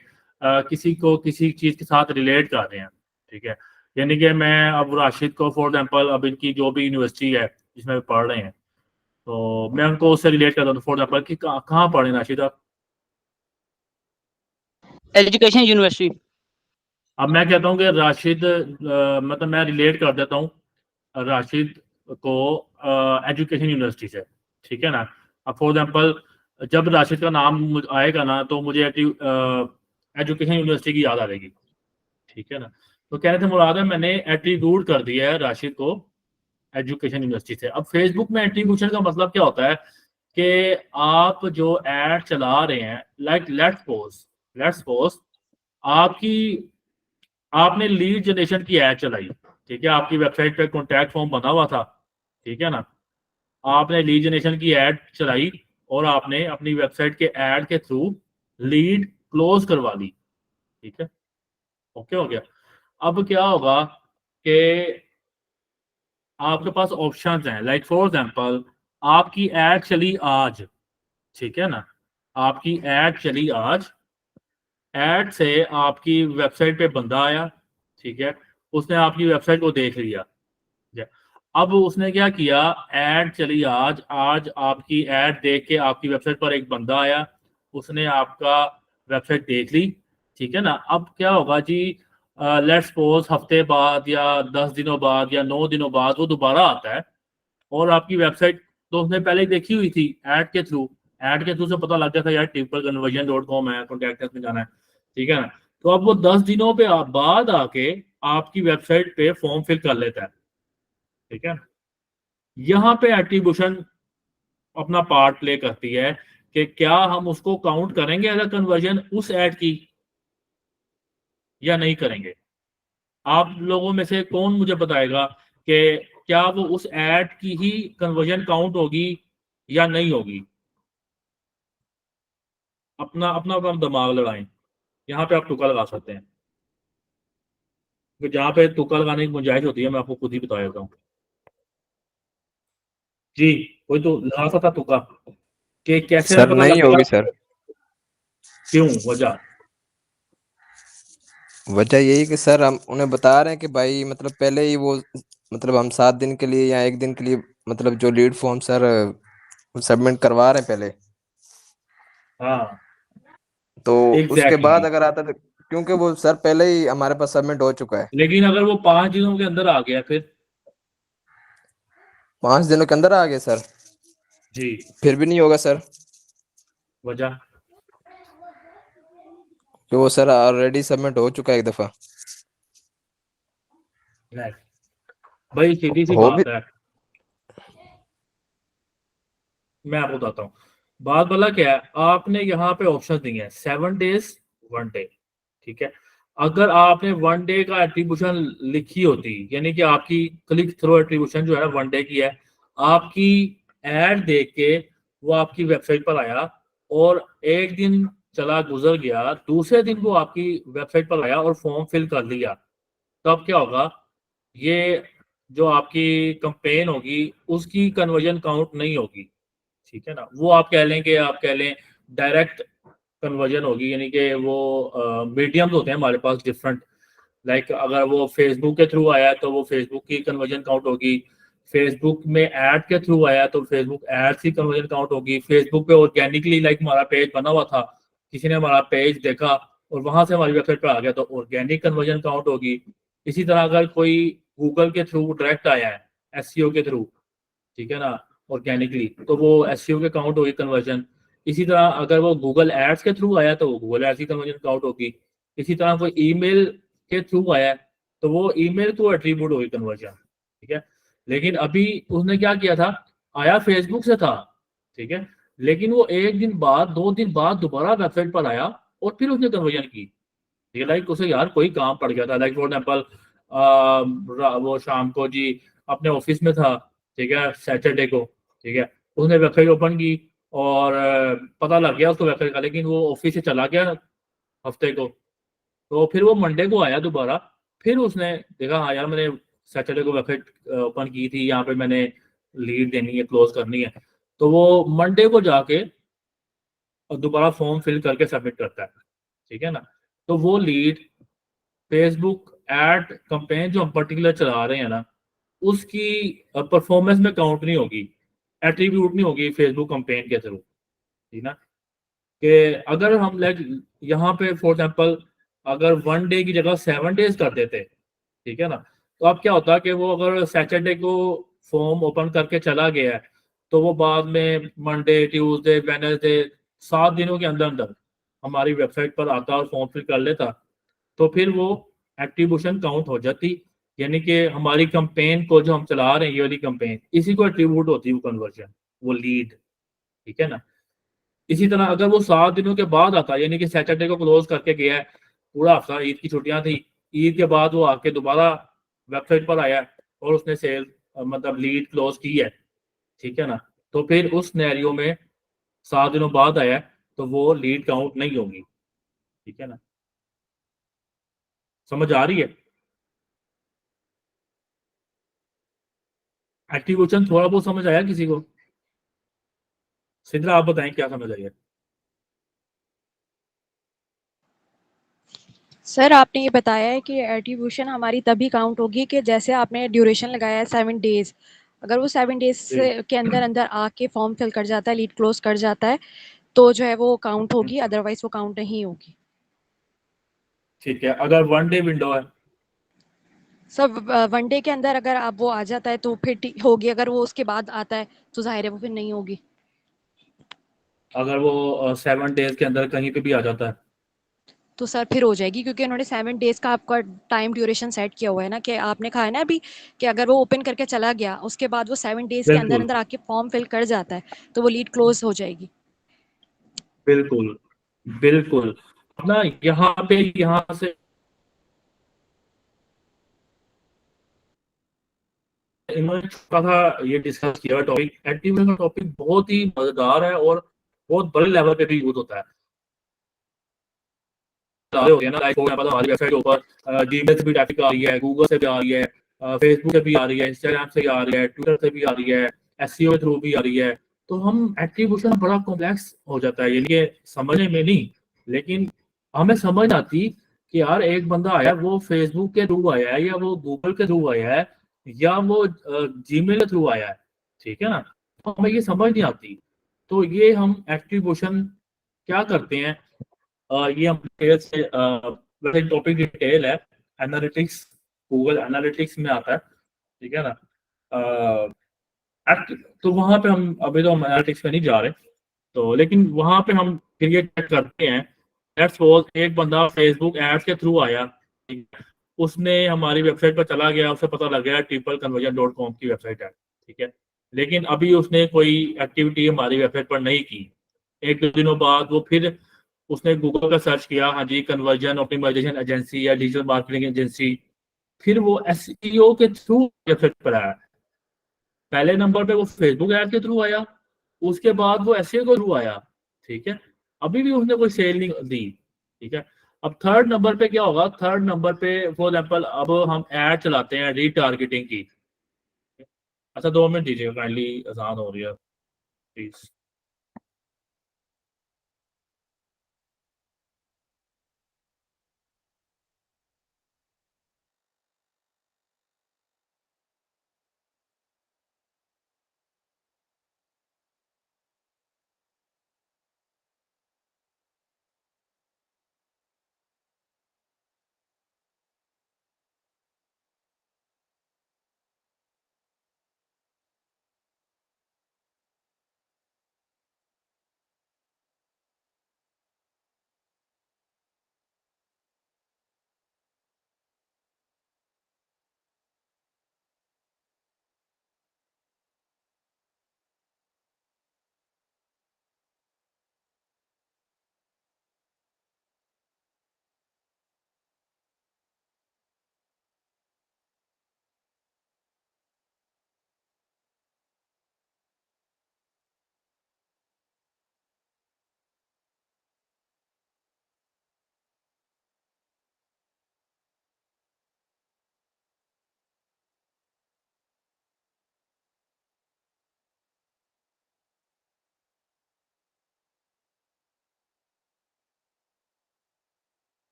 किसी को किसी चीज के साथ रिलेट कर रहे हैं, ठीक है। यानी कि मैं अब राशिद को फॉर एग्जांपल अब इनकी जो भी यूनिवर्सिटी है जिसमें वे पढ़ रहे हैं, तो मैं उनको उससे रिलेट करता हूँ, फॉर एग्जाम्पल कि कहाँ पढ़े राशिद आप? Education university. अब मैं कहता हूँ कि राशिद मतलब मैं रिलेट कर देता हूँ राशिद को एजुकेशन यूनिवर्सिटी से, ठीक है ना। अब फॉर एग्जांपल जब राशिद का नाम आएगा ना तो मुझे एजुकेशन यूनिवर्सिटी की याद आ जाएगी, ठीक है ना। तो कहने से मुराद है मैंने एट्रीब्यूट कर दिया है राशिद को एजुकेशन यूनिवर्सिटी से। अब फेसबुक में एट्रीब्यूशन का मतलब क्या होता है कि आप जो एड चला रहे हैं, लाइक लेट्स सपोज आपकी आपने लीड जनरेशन की एड चलाई, ठीक है, आपकी वेबसाइट पे कॉन्टैक्ट फॉर्म बना हुआ था, ठीक है ना। आपने लीड जनरेशन की एड चलाई और आपने अपनी वेबसाइट के एड के थ्रू लीड क्लोज करवा ली, ठीक है, ओके हो गया। अब क्या होगा कि आपके पास ऑप्शंस हैं, लाइक फॉर एग्जांपल आपकी एड चली आज, ठीक है ना, आपकी एड चली आज, एड से आपकी वेबसाइट पे बंदा आया, ठीक है, उसने आपकी वेबसाइट को देख लिया, ठीक है। अब उसने क्या किया, एड चली आज, आज आपकी एड देख के आपकी वेबसाइट पर एक बंदा आया, उसने आपका वेबसाइट देख ली, ठीक है ना। अब क्या होगा जी, लेट्स सपोज हफ्ते बाद या 10 दिनों बाद या 9 दिनों बाद वो दोबारा आता है और आपकी वेबसाइट तो उसने पहले ही देखी हुई थी एड के थ्रू से पता लग गया था यार TripleConversion.com है, कॉन्टैक्ट में जाना है, ठीक है ना। तो अब वो 10 दिनों पे बाद आके आपकी वेबसाइट पे फॉर्म फिल कर लेता है, ठीक है। यहाँ पे एट्रीब्यूशन अपना पार्ट प्ले करती है कि क्या हम उसको काउंट करेंगे एज अ कन्वर्जन उस ऐड की या नहीं करेंगे। आप लोगों में से कौन मुझे बताएगा कि क्या वो उस ऐड की ही कन्वर्जन काउंट होगी या नहीं होगी। अपना अपना अपना दिमाग लड़ाएं, यहाँ पे आप तुक्का लगा सकते हैं, जहाँ पे तुक्का लगाने की गुंजाइश होती है मैं आपको खुद ही बता देता हूँ जी। कोई तो लगा सकता तुक्का कि कैसे में सर पता नहीं होगी लगेगा, सर। क्यों, वजह? वजह यही कि सर हम उन्हें बता रहे हैं कि भाई मतलब पहले ही वो मतलब हम 7 दिन के लिए या 1 दिन के लिए मतलब जो लीड फॉर्म सर सबमिट करवा रहे हैं पहले, हाँ तो उसके बाद एग्जैक्टली अगर आता तो क्योंकि वो सर पहले ही हमारे पास सबमिट हो चुका है। लेकिन अगर वो 5 दिनों के अंदर आ गया फिर? 5 दिनों के अंदर आ गए सर, जी, फिर भी नहीं होगा सर, वजह? कि वो सर ऑलरेडी सबमिट हो चुका है एक दफा। भाई सीधी सी हो भी। बात है, मैं आपको बताता हूँ। बात बोला क्या है, आपने यहाँ पे ऑप्शन दिए हैं 7 डेज 1 डे, ठीक है। अगर आपने 1 डे का एट्रीब्यूशन लिखी होती, यानी कि आपकी क्लिक थ्रू एट्रीब्यूशन जो है 1 डे की है, आपकी एड देख के वो आपकी वेबसाइट पर आया और एक दिन चला गुजर गया, दूसरे दिन वो आपकी वेबसाइट पर आया और फॉर्म फिल कर लिया, तब क्या होगा, ये जो आपकी कंपेन होगी उसकी कन्वर्जन काउंट नहीं होगी, ठीक है ना। वो आप कह लें डायरेक्ट कन्वर्जन होगी, यानी कि वो मीडियम्स होते हैं हमारे पास डिफरेंट, लाइक अगर वो फेसबुक के थ्रू आया तो वो फेसबुक की कन्वर्जन काउंट होगी, फेसबुक में ऐड के थ्रू आया तो फेसबुक एड्स की कन्वर्जन काउंट होगी, फेसबुक पे ऑर्गेनिकली लाइक हमारा पेज बना हुआ था, किसी ने हमारा पेज देखा और वहां से हमारी वेबसाइट पर आ गया तो ऑर्गेनिक कन्वर्जन काउंट होगी। इसी तरह अगर कोई गूगल के थ्रू डायरेक्ट आया है एसईओ के थ्रू, ठीक है ना, ऑर्गेनिकली, तो वो एसईओ के काउंट होगी कन्वर्जन। इसी तरह अगर वो गूगल एड्स के थ्रू आया तो वो गूगल एड्स की कन्वर्जन काउंट होगी। इसी तरह कोई ईमेल के थ्रू आया है तो वो ईमेल को एट्रीब्यूट होगी कन्वर्जन, ठीक है। लेकिन अभी उसने क्या किया था, आया फेसबुक से था, ठीक है, लेकिन वो एक दिन बाद 2 दिन बाद दोबारा वेबसाइट पर आया और फिर उसने कन्वर्जन की, ठीक है। लाइक उसे यार कोई काम पड़ गया था, लाइक फॉर एग्जाम्पल वो शाम को जी अपने ऑफिस में था, ठीक है, सैटरडे को, ठीक है, उसने वेबसाइट ओपन की और पता लग गया उसको वेबसाइट का, लेकिन वो ऑफिस से चला गया हफ्ते को, तो फिर वो मंडे को आया दोबारा, फिर उसने देखा हाँ यार मैंने सैटरडे को वेबसाइट ओपन की थी, यहाँ पे मैंने लीड देनी है, क्लोज करनी है, तो वो मंडे को जाके और दोबारा फॉर्म फिल करके सबमिट करता है, ठीक है ना। तो वो लीड फेसबुक एड कंपेन जो हम पर्टिकुलर चला रहे हैं ना, उसकी परफॉर्मेंस में काउंट नहीं होगी, एट्रीब्यूट नहीं होगी फेसबुक कैंपेन के थ्रू, ठीक ना। कि अगर हम लाइक यहाँ पे फॉर एग्जांपल अगर 1 डे की जगह 7 डेज कर देते, ठीक है ना, तो अब क्या होता कि वो अगर सैटरडे को फॉर्म ओपन करके चला गया है तो वो बाद में मंडे, ट्यूसडे, वेडनेसडे 7 दिनों के अंदर अंदर हमारी वेबसाइट पर आता और फॉर्म फिल कर लेता, तो फिर वो एट्रीब्यूशन काउंट हो जाती। यानी कि हमारी कंपेन को जो हम चला रहे हैं ये वाली कंपेन, इसी को एट्रीब्यूट होती है वो कन्वर्जन, वो लीड, ठीक है ना। इसी तरह अगर वो 7 दिनों के बाद आता, यानी कि सैटरडे को क्लोज करके गया है, पूरा हफ्ता ईद की छुट्टियां थी, ईद के बाद वो आके दोबारा वेबसाइट पर आया और उसने सेल मतलब लीड क्लोज की है, ठीक है ना, तो फिर उस सिनेरियो में 7 दिनों बाद आया तो वो लीड काउंट नहीं होगी, ठीक है ना। समझ आ रही है? एट्रीब्यूशन थोड़ा बहुत समझ आया किसी को? सिद्रा आप बताएं क्या समझ आई है? सर आपने ये बताया है कि एट्रीब्यूशन हमारी तभी काउंट होगी कि जैसे आपने ड्यूरेशन लगाया है 7 डेज, अगर वो 7 डेज जी के अंदर अंदर आके फॉर्म फिल कर जाता है, लीड क्लोज कर जाता है, तो जो है वो काउंट होगी, अदरवाइज वो काउंट नहीं होगी। ठीक है, अगर 1 डे विंडो है, सर 1 डे के अंदर अगर आप वो आ जाता है तो फिर ठीक होगी, अगर वो उसके बाद आता है तो जाहिर है वो फिर नहीं होगी। अगर वो 7 डेज के अंदर कहीं पे भी आ जाता है, तो सर फिर हो जाएगी, क्योंकि उन्होंने 7 डेज का आपका टाइम ड्यूरेशन सेट किया हुआ है ना, कि आपने कहा है ना अभी कि अगर वो ओपन करके चला गया उसके बाद वो 7 डेज के अंदर बिल्कुल अंदर आके फॉर्म फिल कर जाता है तो वो लीड क्लोज हो जाएगी। बिल्कुल बिल्कुल। ना यहाँ से इन्होंने छोटा सा ये डिस्कस किया टॉपिक, एट्रीब्यूशन का टॉपिक बहुत ही मजेदार है और बहुत बड़े लेवल पे भी यूज होता है। सारे हो गए ना, लाइक फॉर एग्जांपल हमारी वेबसाइट के ऊपर जीमेल से भी ट्रैफिक आ रही है, गूगल से भी आ रही है, फेसबुक से भी आ रही है, इंस्टाग्राम से भी आ रही है, ट्विटर से भी आ रही है, एसईओ के थ्रू भी आ रही है। तो हम एट्रीब्यूशन बड़ा कॉम्प्लेक्स हो जाता है, ये समझने में नहीं, लेकिन हमें समझ आती कि यार एक बंदा आया वो फेसबुक के थ्रू आया है या वो गूगल के थ्रू आया है या वो जीमेल के थ्रू आया है, ठीक है ना। तो हमें ये समझ नहीं आती, तो ये हम एट्रीब्यूशन क्या करते हैं, ये हम डिटेल से वैसे टॉपिक डिटेल है, एनालिटिक्स, गूगल एनालिटिक्स में आता है, ठीक है ना। अ, तो वहां पे हम अभी तो हम एनालिटिक्स में नहीं जा रहे, तो लेकिन वहां पे हम फिर ये चेक करते हैं। लेट्स सपोज एक बंदा फेसबुक एड्स के थ्रू आया, ठीक है? उसने हमारी वेबसाइट पर चला गया, उसे पता लग गया TripleConversion.com की वेबसाइट है, ठीक है, लेकिन अभी उसने कोई एक्टिविटी हमारी वेबसाइट पर नहीं की। एक दो दिनों बाद वो फिर उसने गूगल का सर्च किया, हाँ जी कन्वर्जन ऑप्टिमाइजेशन एजेंसी या डिजिटल मार्केटिंग एजेंसी, फिर वो एसईओ के थ्रू वेबसाइट पर आया। पहले नंबर पे वो फेसबुक ऐड के थ्रू आया, उसके बाद वो एसईओ के थ्रू आया, ठीक है, अभी भी उसने कोई सेल नहीं दी, ठीक है। अब थर्ड नंबर पे क्या होगा, थर्ड नंबर पे फॉर एग्जाम्पल अब हम ऐड चलाते हैं रीटारगेटिंग की। अच्छा 2 मिनट दीजिएगा काइंडली, आसान हो रही है प्लीज।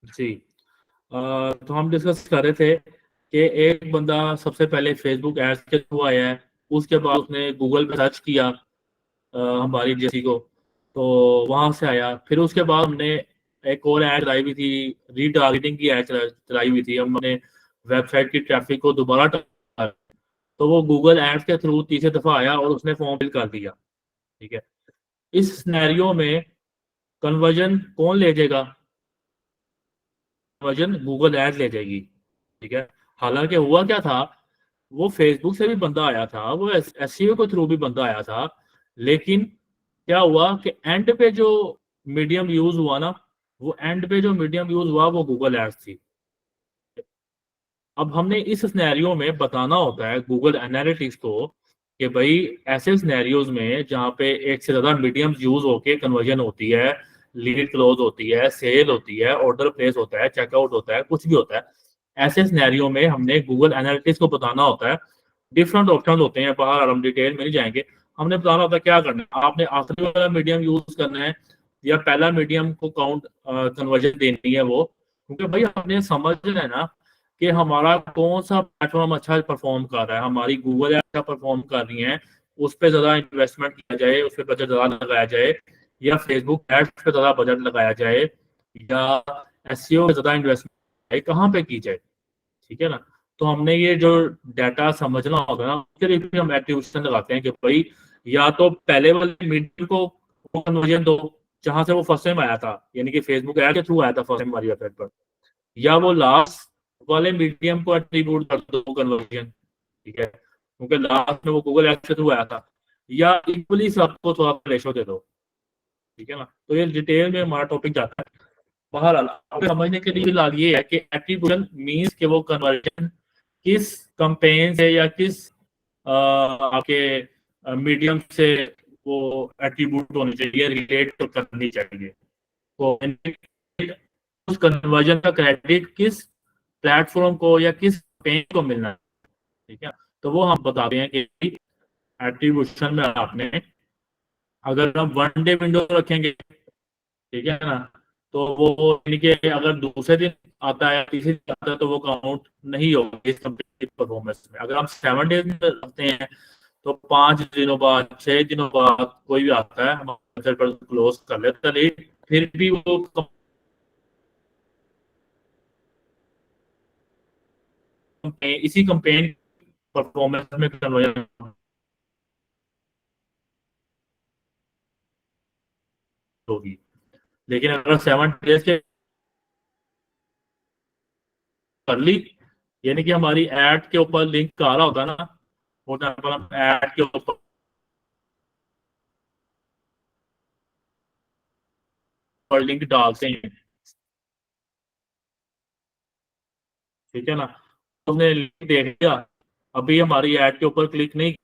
जी तो हम डिस्कस कर रहे थे कि एक बंदा सबसे पहले फेसबुक एड्स के थ्रू आया है, उसके बाद उसने गूगल पे सर्च किया हमारी जैसी को, तो वहां से आया। फिर उसके बाद हमने एक और ऐड चलाई हुई थी, रीटारगेटिंग की ऐड चलाई हुई थी, हमने वेबसाइट की ट्रैफिक को दोबारा तो वो गूगल एड्स के थ्रू तीसरी दफा आया और उसने फॉर्म फिल कर दिया। ठीक है, इस सिनेरियो में कन्वर्जन कौन ले जाएगा? कन्वर्जन गूगल एड ले जाएगी। ठीक है, हालांकि हुआ क्या था, वो फेसबुक से भी बंदा आया था, वो एसईओ के थ्रू भी बंदा आया था, लेकिन क्या हुआ कि एंड पे जो मीडियम यूज हुआ ना, वो एंड पे जो मीडियम यूज हुआ वो गूगल एड्स थी। अब हमने इस सिनेरियो में बताना होता है गूगल एनालिटिक्स को कि भाई ऐसे सिनेरियोज में जहाँ पे एक से ज्यादा मीडियम यूज होके कन्वर्जन होती है, लीड क्लोज होती है, सेल होती है, ऑर्डर प्लेस होता है, चेकआउट होता है, कुछ भी होता है, ऐसे सिनेरियो में हमने गूगल एनालिटिक्स को बताना होता है। डिफरेंट ऑप्शन होते हैं, बाहर हम डिटेल में नहीं जाएंगे। हमने बताना होता है क्या करना है, आपने आखिरी वाला मीडियम यूज करना है या पहला मीडियम को काउंट कन्वर्जन देनी है वो, क्योंकि भाई हमने समझना है ना कि हमारा कौन सा प्लेटफॉर्म अच्छा परफॉर्म कर रहा है। हमारी गूगल अच्छा परफॉर्म कर रही है, उस पर ज्यादा इन्वेस्टमेंट किया जाए, उस पर बजट ज्यादा लगाया जाए, या फेसबुक एड्स पे ज्यादा बजट लगाया जाए, या एसईओ पे ज्यादा इन्वेस्टमेंट कहाँ पे की जाए। ठीक है ना, तो हमने ये जो डाटा समझना होगा ना, उसके लिए भी हम एट्रीब्यूशन लगाते हैं कि भाई या तो पहले वाले मीडियम को वो कन्वर्जन दो जहां से वो फर्स्ट टाइम आया था, यानी कि फेसबुक ऐड के थ्रू आया था फर्स्ट टाइम हमारी वेबसाइट पर, या वो लास्ट वाले मीडियम को एट्रीब्यूट कर दो कन्वर्जन। ठीक है, क्योंकि लास्ट में वो गूगल एड्स के थ्रू आया था, या इक्वली सबको थोड़ा रेशो दे दो। ठीक है ना, तो ये डिटेल में हमारा टॉपिक जाता है। बहरहाल आपको समझने के लिए फिलहाल ये है कि एट्रीब्यूशन मींस कि वो कन्वर्जन किस कंपेन से या किस आपके मीडियम से वो एट्रीब्यूट होनी चाहिए, रिलेट तो करनी चाहिए। तो उस कन्वर्जन का क्रेडिट किस प्लेटफॉर्म को या किस पेन को मिलना है। ठीक है, तो वो हम बताते हैं कि एट्रीब्यूशन में आपने अगर हम वन डे विंडो रखेंगे, ठीक है ना, तो वो यानी कि अगर दूसरे दिन आता है, तीसरे दिन आता है, तो वो काउंट नहीं होगा इस कंप्लीट परफॉर्मेंस में। अगर हम 7 डेज में रखते हैं तो 5 दिनों बाद, 6 दिनों बाद कोई भी आता है, हम वेबसाइट पर क्लोज कर लेते हैं, फिर भी वो इसी कंपेन परफॉर्मेंस में कन्वर्जन होगी। लेकिन अगर 7 डेज के कर ली, यानी कि हमारी एड के ऊपर लिंक आ रहा होता है ना, वो टाइम पर हम एड के ऊपर लिंक डालते हैं। ठीक है ना, उसने लिंक देख लिया, अभी हमारी ऐड के ऊपर क्लिक नहीं,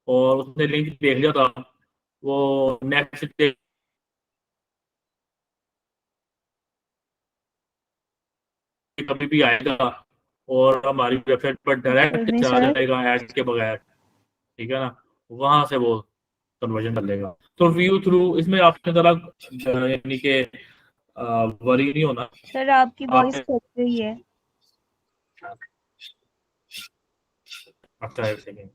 और उसने लिंक देख लिया था, वो नेक्स्ट डे कभी भी आएगा और हमारी वेबसाइट पर डायरेक्ट नहीं चला सर। जाएगा एड के बगैर। ठीक है ना, वहां से वो कन्वर्जन कर लेगा। तो व्यू थ्रू इसमें आपने जरा यानी कि वरी नहीं होना। सर आपकी वॉइस आपने कट रही है। अच्छा, एक सेकेंड।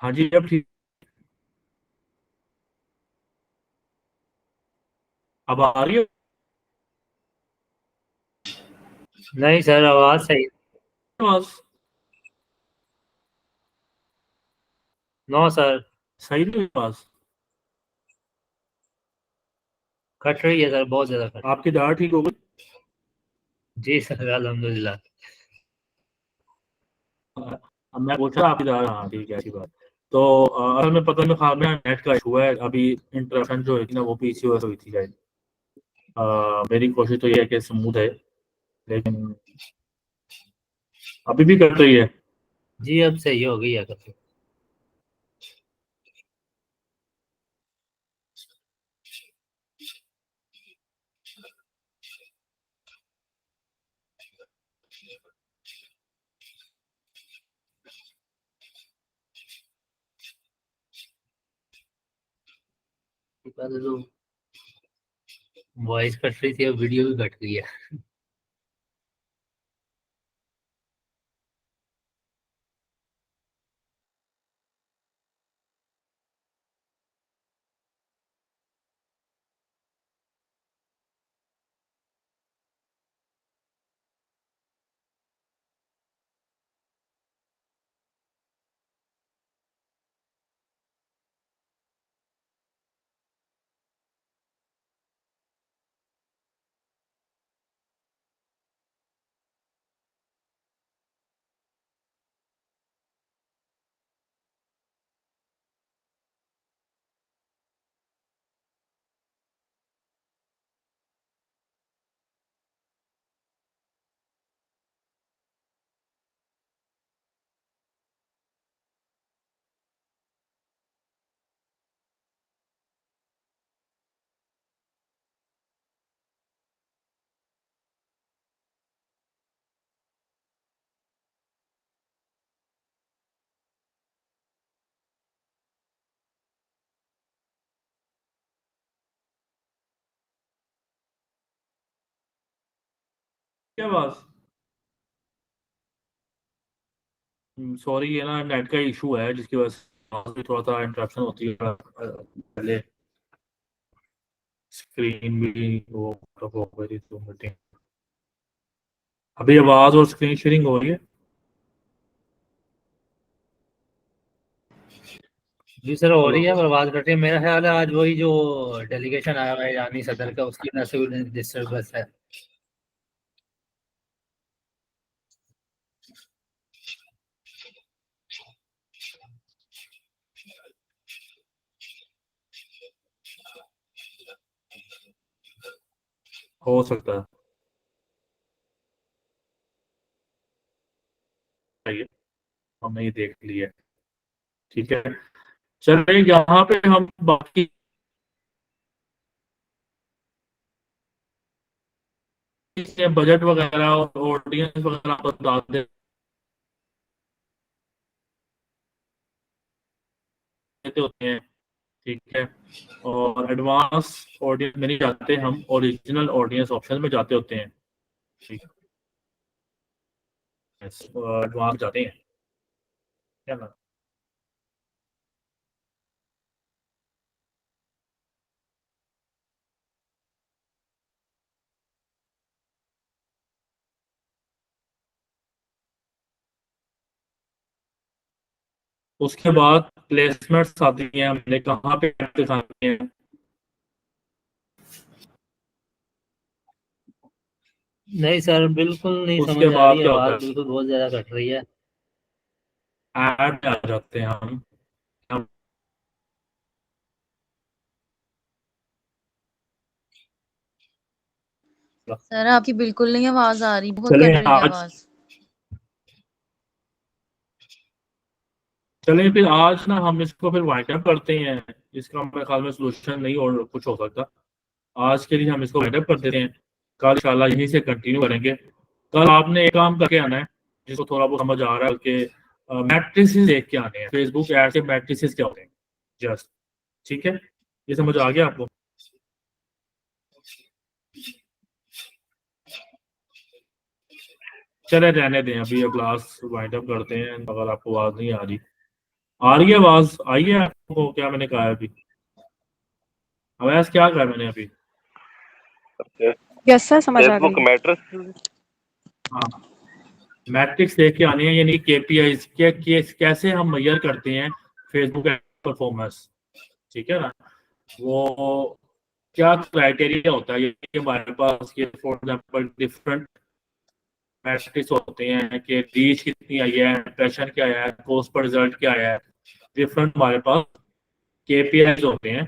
हाँ जी, अब ठीक, अब आ रही है। नहीं सर, आवाज सही आवाज? नो सर, सही नहीं आवाज? कट रही है सर, बहुत ज्यादा कट। आपकी दाढ़ ठीक हो गई? जी सर, अल्हम्दुलिल्लाह। अब मैं पूछ रहा आपकी दाढ़, हाँ ठीक है, अच्छी बात। तो असल में पता नहीं, हाँ मेरा नेट का इशू है अभी, इंटरप्शन जो है ना वो पीसी वजह से हुई थी शायद। मेरी कोशिश तो ये है कि स्मूथ है, लेकिन अभी भी कट रही है। जी अब सही हो गई है काफी। पहले तो वॉइस कट रही थी, अब वीडियो भी कट गई है। क्या आवाज? सॉरी, ये ना नेट का इशू है जिसकी वजह से आवाज में थोड़ा सा इंटरप्शन होती है। पहले स्क्रीन भी वो हो गई थी तो मीटिंग, अभी आवाज और स्क्रीन शेयरिंग हो रही है। जी सर हो रही है, हेलो, पर आवाज कट रही है। मेरा ख्याल है आज वही जो डेलीगेशन आया हुआ है ईरानी सदर का, उसकी वजह से भी डिस्टर्बेंस है। हो सकता है, आइए, हमने ये देख लिया। ठीक है, चलिए यहाँ पे हम बाकी बजट वगैरह और ऑडियंस वगैरह बता देते होते हैं। ठीक है, और एडवांस ऑडियंस में नहीं जाते, हम ओरिजिनल ऑडियंस ऑप्शन में जाते होते हैं। ठीक है, एडवांस जाते हैं, क्या ना। उसके बाद प्लेसमेंट्स आती हैं, हमने कहाँ पे practice आती हैं। नहीं सर, बिल्कुल नहीं समझ उसके आ बाद रही है, क्या आवाज होता बिल्कुल बहुत ज्यादा कट रही है। है, ऐड में आ जाते हैं हम सर आपकी बिल्कुल नहीं आवाज आ रही, बहुत चलें कट रही है आज, आवाज। चलें फिर आज ना हम इसको फिर वाइंड अप करते हैं। इसका मेरे ख्याल में सोल्यूशन नहीं और कुछ हो सकता। आज के लिए हम इसको वाइंड अप कर देते हैं, कल इंशाल्लाह यहीं से कंटिन्यू करेंगे। कल आपने एक काम करके आना है, जिसको थोड़ा बहुत समझ आ रहा है कि मैट्रिसेस देख के आने हैं, फेसबुक ऐड के मैट्रिसेस क्या होते हैं जस्ट। ठीक है, ये समझ आ गया आपको? चले रहने दें, अभी ये क्लास वाइंड अप करते हैं। अगर आपको आवाज नहीं आ रही है आवाज आई है आपको? क्या मैंने कहा है अभी, आवाज क्या कहा मैंने अभी? यस सर, समझ आ फेसबुक गई। मैट्रिक्स। हाँ, मैट्रिक्स लेके आनी है, यानी केपीआईज कैसे हम मेजर करते हैं फेसबुक परफॉर्मेंस, ठीक है ना। वो क्या क्राइटेरिया होता है, ये हमारे पास ये फॉर एग्जांपल डिफरेंट मैट्रिक्स होते हैं कि रीच कितनी आई है, इंप्रेशन क्या आया है, कॉस्ट पर रिजल्ट क्या आया है। डिफरेंट हमारे पास केपीआईज होते हैं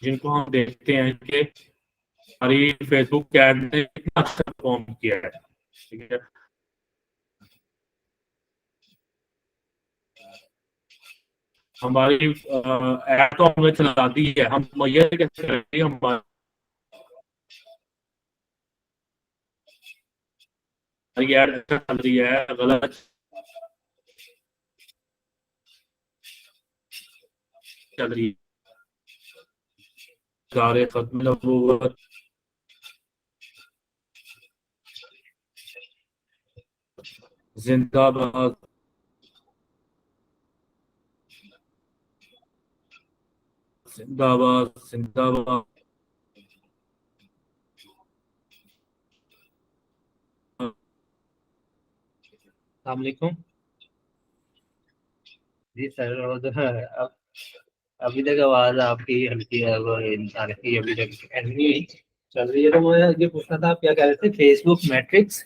जिनको हम देखते हैं कि हमारी फेसबुक ऐड ने कितना अच्छा परफॉर्म किया है, ठीक है। हमारी ऐड तो हमने चला दी है, हम ये कैसे करेंगे हमारी ऐड अच्छा चल रही है गलत चल रही है, सारे खत्म मतलब वो जिंदाबाद जिंदाबाद जिंदाबाद। अस्सलाम वालेकुम जी सर। वो तो अब अभी तक आवाज आपकी हल्की है, वो इंसान की अभी तक एंड नहीं हुई, चल रही है। तो मुझे ये पूछना था, आप क्या कह रहे थे फेसबुक मैट्रिक्स